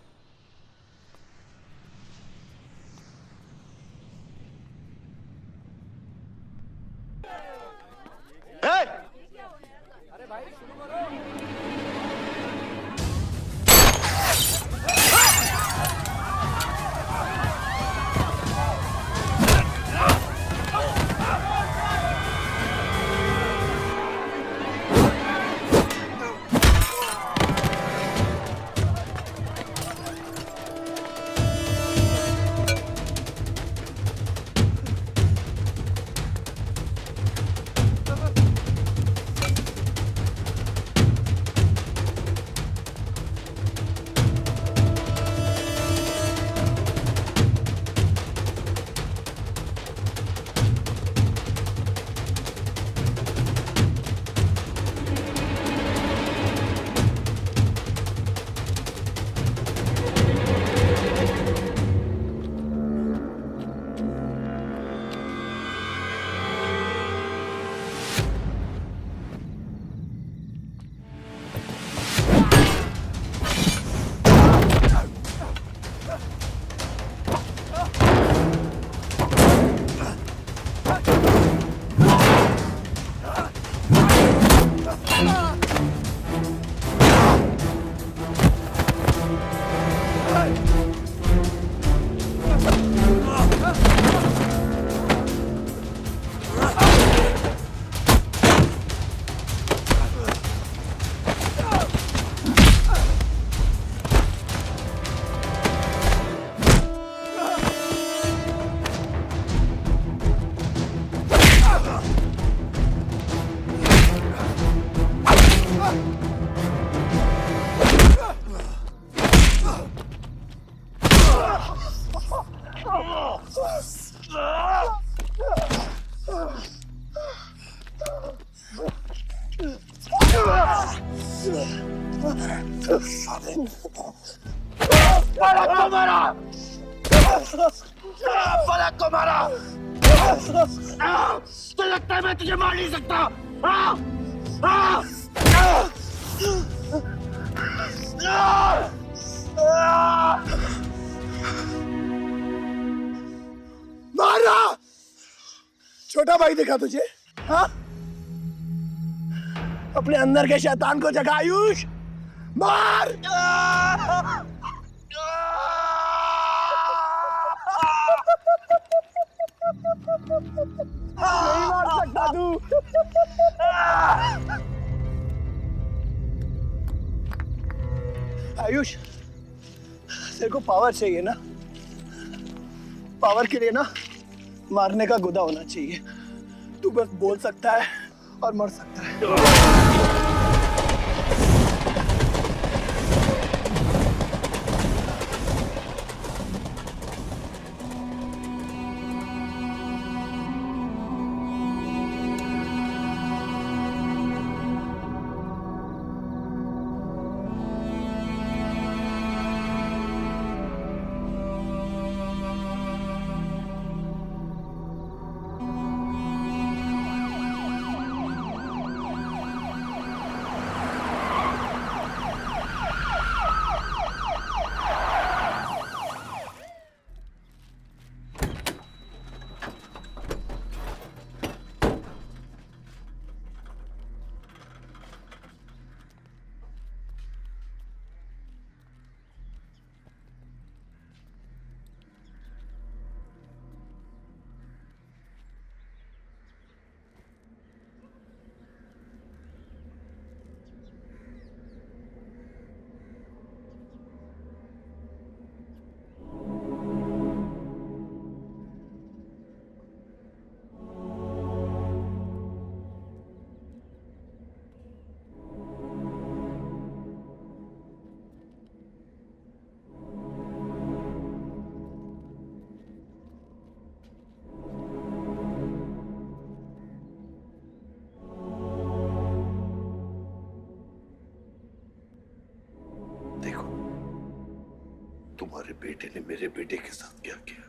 पलक को मारा, पलक को मारा। तो लगता है मैं तुझे मार नहीं सकता। मारा। छोटा भाई दिखा तुझे, हाँ? अपने अंदर के शैतान को जगा आयुष, मार। नहीं मार सकता तू। आयुष, तेरे को पावर चाहिए ना? पावर के लिए ना मारने का गुदा होना चाहिए। तू बस बोल सकता है और मर सकता है। तुम्हारे बेटे ने मेरे बेटे के साथ क्या किया?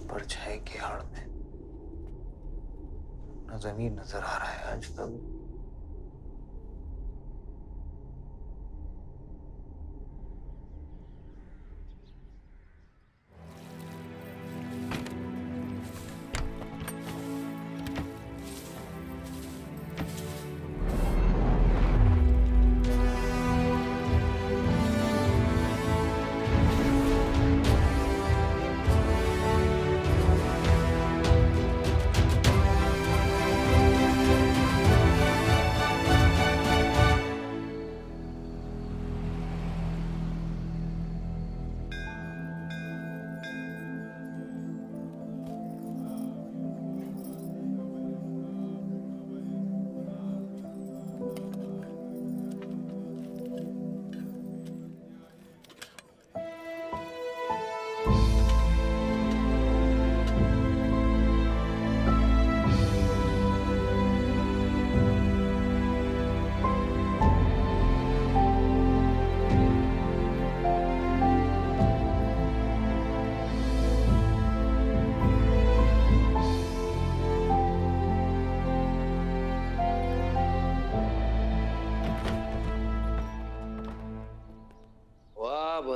परछाई की आड़ में न जमीन नजर आ रहा है आज तक।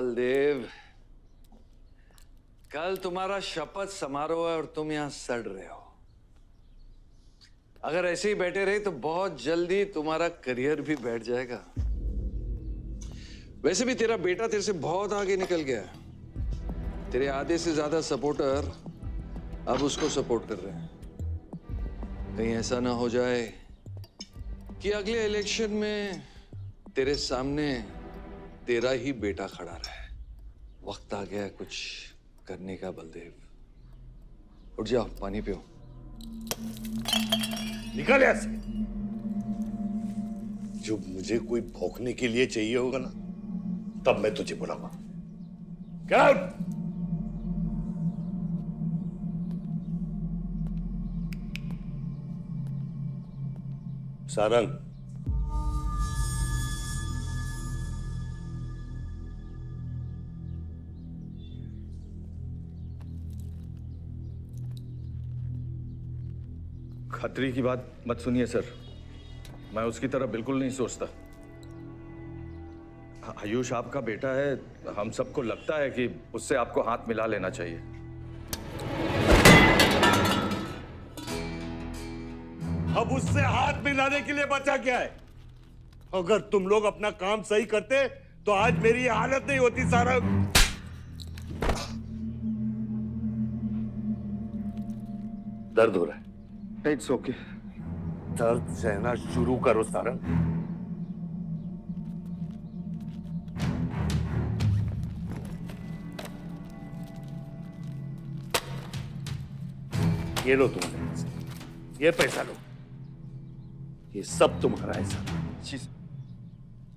बलदेव, कल तुम्हारा शपथ समारोह है और तुम यहां सड़ रहे हो। अगर ऐसे ही बैठे रहे तो बहुत जल्दी तुम्हारा करियर भी बैठ जाएगा। वैसे भी तेरा बेटा तेरे से बहुत आगे निकल गया है। तेरे आधे से ज्यादा सपोर्टर अब उसको सपोर्ट कर रहे हैं। कहीं ऐसा ना हो जाए कि अगले इलेक्शन में तेरे सामने तेरा ही बेटा खड़ा रहे। वक्त आ गया कुछ करने का बलदेव। उठ जाओ, पानी पियो। निकल यहाँ से। जब मुझे कोई भौंकने के लिए चाहिए होगा ना, तब मैं तुझे बुलाऊंगा। Get out! सारंग, खतरी की बात मत सुनिए सर, मैं उसकी तरह बिल्कुल नहीं सोचता। आयुष आपका बेटा है, हम सबको लगता है कि उससे आपको हाथ मिला लेना चाहिए। अब उससे हाथ मिलाने के लिए बचा क्या है? अगर तुम लोग अपना काम सही करते तो आज मेरी ये हालत नहीं होती। सारा दर्द हो रहा है। It's okay. दर्द सहना शुरू करो सारंग। ये लो तुम्हारे पैसे, ये पैसा लो। ये सब तुम्हारा है सारंग,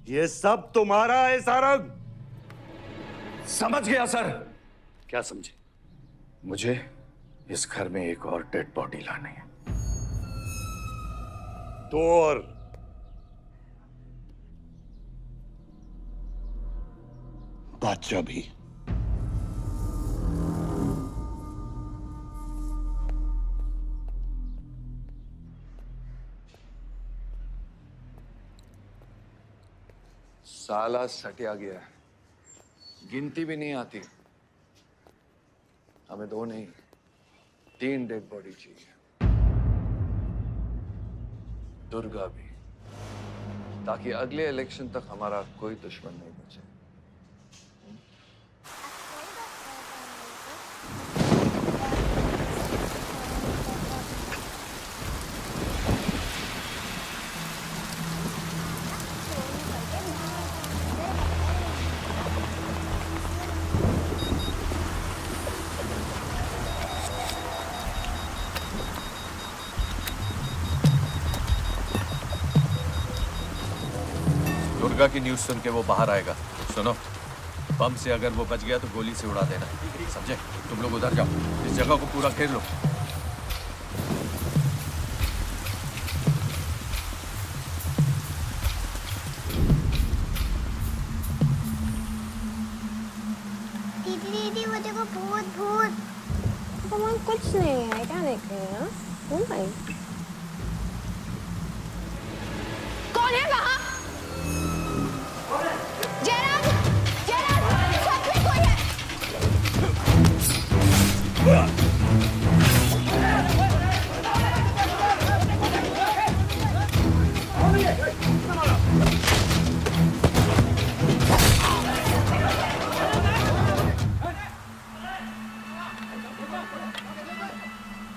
ये सब तुम्हारा है सारंग। समझ गया सर। क्या समझे? मुझे इस घर में एक और डेड बॉडी लानी है। तो और बादशाह भी। साला सटिया गया है, गिनती भी नहीं आती। हमें 2 नहीं 3 डेड बॉडी चाहिए। दुर्गा भी, ताकि अगले इलेक्शन तक हमारा कोई दुश्मन नहीं बचे। दुर्गा की न्यूज़ सुन के वो बाहर आएगा। सुनो, बम से अगर वो बच गया तो गोली से उड़ा देना, समझे? तुम लोग उधर जाओ, इस जगह को पूरा घेर लो। दीदी दीदी वो देखो, भूत भूत। भगवान कुछ नहीं है, क्या देख रही है? भाई कौन है वहाँ? जयराम, जयराम, सच में कोई है?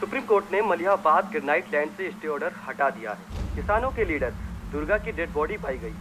सुप्रीम कोर्ट ने मलिहाबाद ग्रेनाइट लैंड से स्टे ऑर्डर हटा दिया है। किसानों के लीडर दुर्गा की डेड बॉडी पाई गई।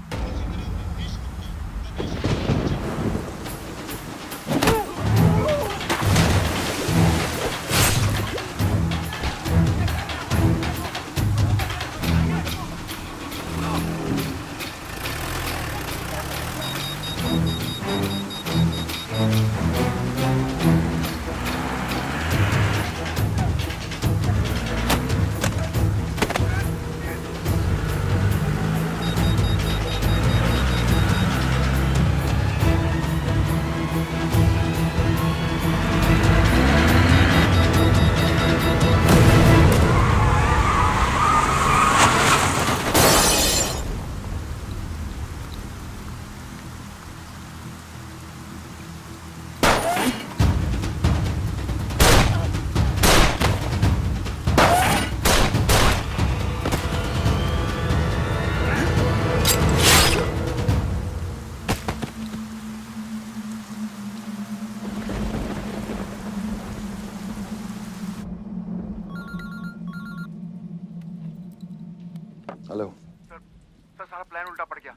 हेलो। सर सारा प्लान उल्टा पड़ गया।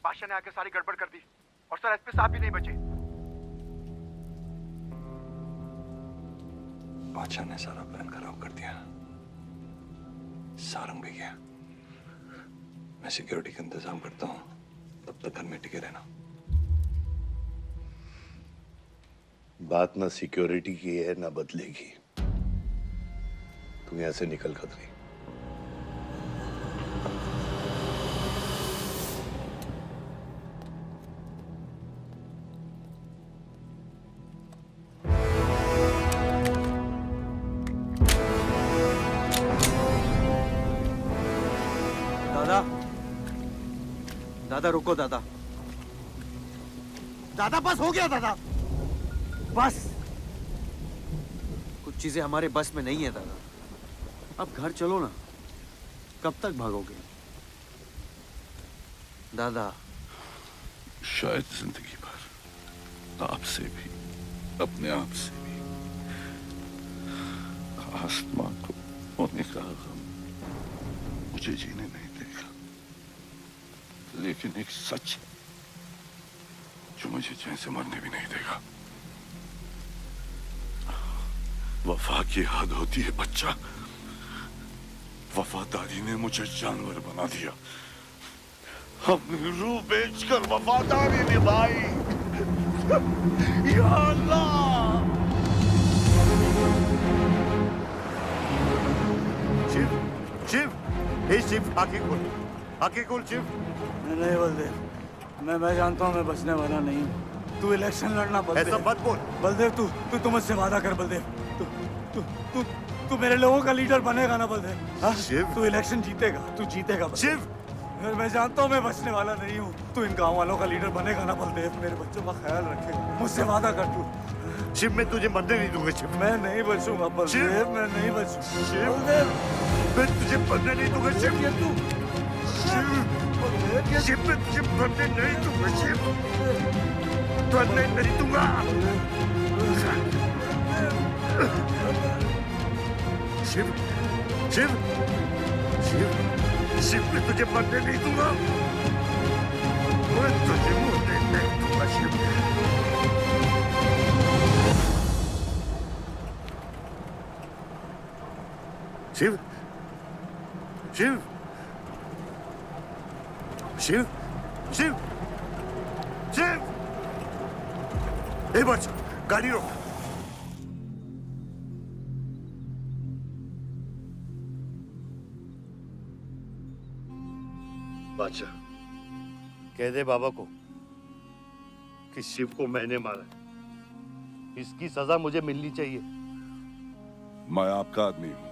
बादशाह ने आके सारी गड़बड़ कर दी और सर एसपी साहब भी नहीं बचे। बादशाह ने सारा प्लान खराब कर दिया। सारंग भी गया। मैं सिक्योरिटी का इंतजाम करता हूँ, तब तक घर में टिके रहना। बात ना सिक्योरिटी की है ना बदलेगी। तुम यहाँ से निकल खतरी। दादा, दादा रुको दादा। दादा बस हो गया दादा, बस। कुछ चीजें हमारे बस में नहीं है दादा। अब घर चलो ना, कब तक भागोगे दादा? शायद जिंदगी भर आपसे भी, अपने आप से भी। आसमां को होने का गम मुझे जीने नहीं देगा, लेकिन एक सच जो मुझे चैन से मरने भी नहीं देगा। वफा की हद होती है बच्चा। वफादारी ने मुझे जानवर बना दिया। हमने रूह बेचकर वफादारी निभाई। या अल्लाह। शिव, शिव, हे शिव, आंखें खोल, आंखें खोल शिव। नहीं बलदेव, मैं जानता हूँ मैं बचने वाला नहीं हूँ। तू इलेक्शन लड़ना बलदेव। ऐसा मत बोल बलदेव। तू मुझसे वादा कर बलदेव। तू मेरे लोगों का लीडर बनेगा ना बलदेव? शिव, तू इलेक्शन जीतेगा, तू जीतेगा शिव। मैं जानता हूँ मैं बचने वाला नहीं हूँ। तू इन गाँव वालों का लीडर बनेगा ना बलदेव? मेरे बच्चों का ख्याल रखेगा, मुझसे वादा कर तू। शिव, मैं तुझे मरने नहीं दूंगा शिव। मैं नहीं बचूंगा बलदेव, मैं नहीं बचूंगा शिव। बलदेव, मैं तुझे मरने नहीं दूंगा शिव। शिव, शिव, मैं तुझे मरने नहीं दूंगा शिव। मरने नहीं दूंगा। शिव, शिव, शिव, शिव, मैं तुझे मरने नहीं दूंगा। मैं तुझे मरने नहीं दूंगा शिव। शिव, शिव, शिव, शिव, शिव। ए बच्चा, गाड़ी रोक। बादशाह, कह दे बाबा को कि शिव को मैंने मारा है। इसकी सजा मुझे मिलनी चाहिए। मैं आपका आदमी हूं।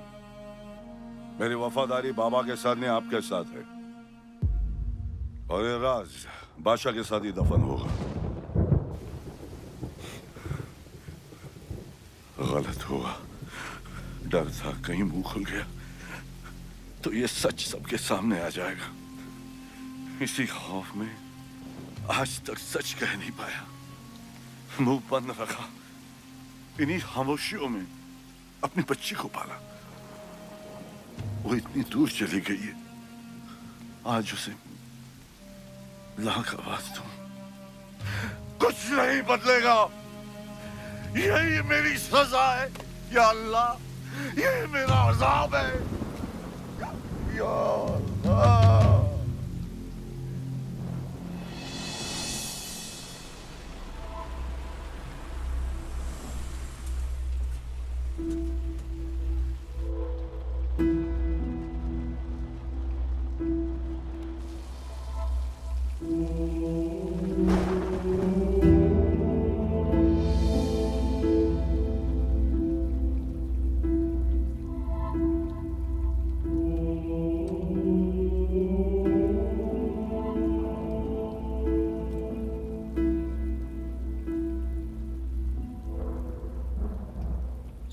मेरी वफादारी बाबा के साथ नहीं, आपके साथ है। और ये राज बादशाह के साथ ही दफन होगा। गलत हुआ, डर था कहीं मुंह खुल गया तो ये सच सबके सामने आ जाएगा। इसी खौफ में आज तक सच कह नहीं पाया, मुंह बंद रखा। इन्हीं खामोशियों में अपनी बच्ची को पाला। वो इतनी दूर चली गई है, आज उसे लाख आवाज दूं, कुछ नहीं बदलेगा। यही मेरी सजा है या अल्लाह, यही मेरा अज़ाब है या अल्लाह।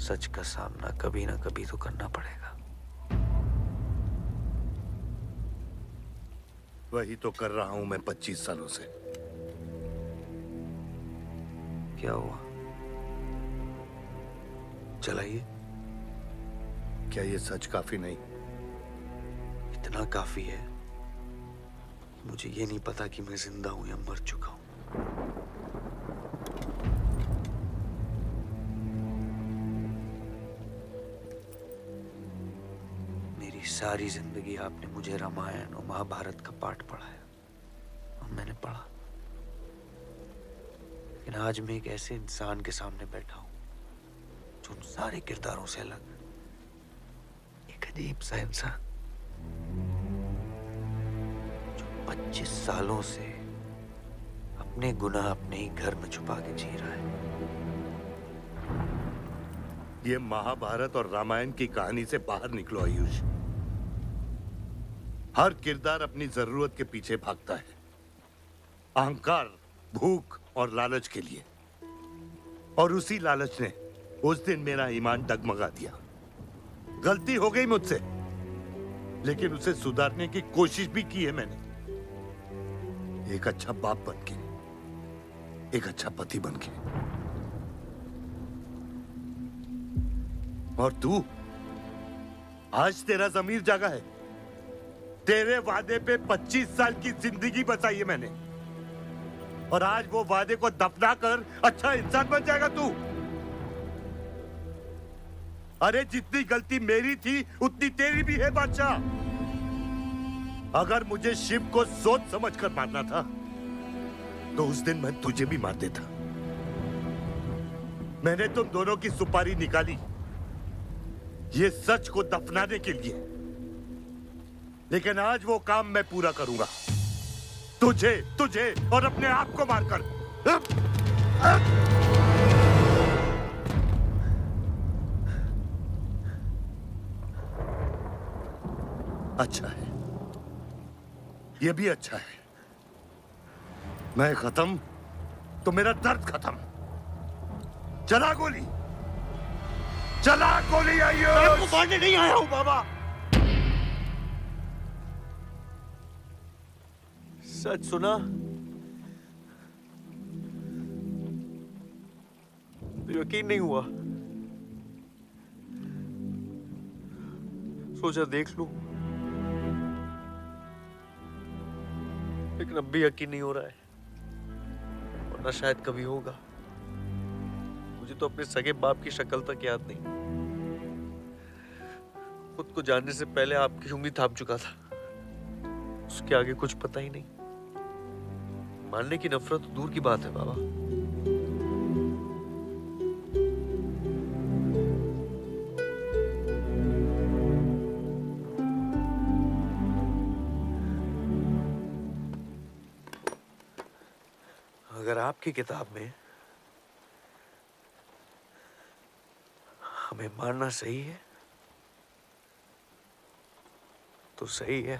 सच का सामना कभी ना कभी तो करना पड़ेगा। वही तो कर रहा हूं मैं 25 सालों से। क्या हुआ? चलाइए। क्या ये सच काफी नहीं? इतना काफी है। मुझे ये नहीं पता कि मैं जिंदा हूं या मर चुका हूं। मेरी सारी जिंदगी आपने मुझे रामायण और महाभारत का पाठ पढ़ाया और मैंने पढ़ा, लेकिन आज मैं एक ऐसे इंसान के सामने बैठा हूं जो उन सारे किरदारों से अलग, एक अजीब सा इंसान जो 25 सालों से अपने गुनाह अपने ही घर में छुपा के जी रहा है। ये महाभारत और रामायण की कहानी से बाहर निकलो आयुष। हर किरदार अपनी जरूरत के पीछे भागता है, अहंकार, भूख और लालच के लिए। और उसी लालच ने उस दिन मेरा ईमान डगमगा दिया। गलती हो गई मुझसे, लेकिन उसे सुधारने की कोशिश भी की है मैंने। एक अच्छा बाप बन के, एक अच्छा पति बन के। और तू, आज तेरा ज़मीर जागा है। तेरे वादे पे 25 साल की जिंदगी बचाई है मैंने, और आज वो वादे को दफना कर अच्छा इंसान बन जाएगा तू। अरे जितनी गलती मेरी थी उतनी तेरी भी है बादशाह। अगर मुझे शिव को सोच समझ कर मारना था तो उस दिन मैं तुझे भी मार देता। मैंने तुम दोनों की सुपारी निकाली ये सच को दफनाने के लिए, लेकिन आज वो काम मैं पूरा करूंगा, तुझे तुझे और अपने आप को मारकर। अच्छा है, ये भी अच्छा है। मैं खत्म तो मेरा दर्द खत्म। चला गोली, चला गोली। आइए, आपको मारने नहीं आया हूं बाबा। सच सुना तो यकीन नहीं हुआ, सोचा देख लूं, लेकिन अब भी यकीन नहीं हो रहा है, वरना शायद कभी होगा। मुझे तो अपने सगे बाप की शक्ल तक याद नहीं। खुद को जानने से पहले आपकी उंगली थाप चुका था, उसके आगे कुछ पता ही नहीं। मानने की नफरत तो दूर की बात है बाबा। अगर आपकी किताब में हमें मारना सही है तो सही है।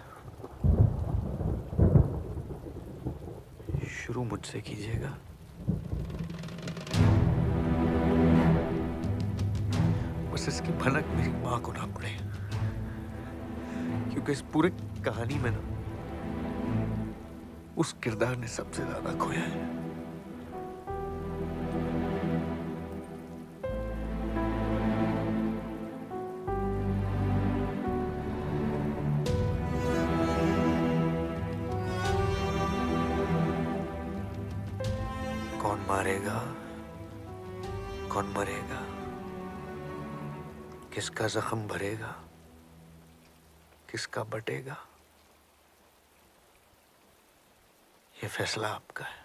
शुरू मुझसे कीजिएगा। बस इसकी भनक मेरी मां को ना पड़े, क्योंकि इस पूरी कहानी में ना उस किरदार ने सबसे ज्यादा खोया है। कौन मारेगा, कौन मरेगा, किसका जख्म भरेगा, किसका बटेगा, ये फैसला आपका है।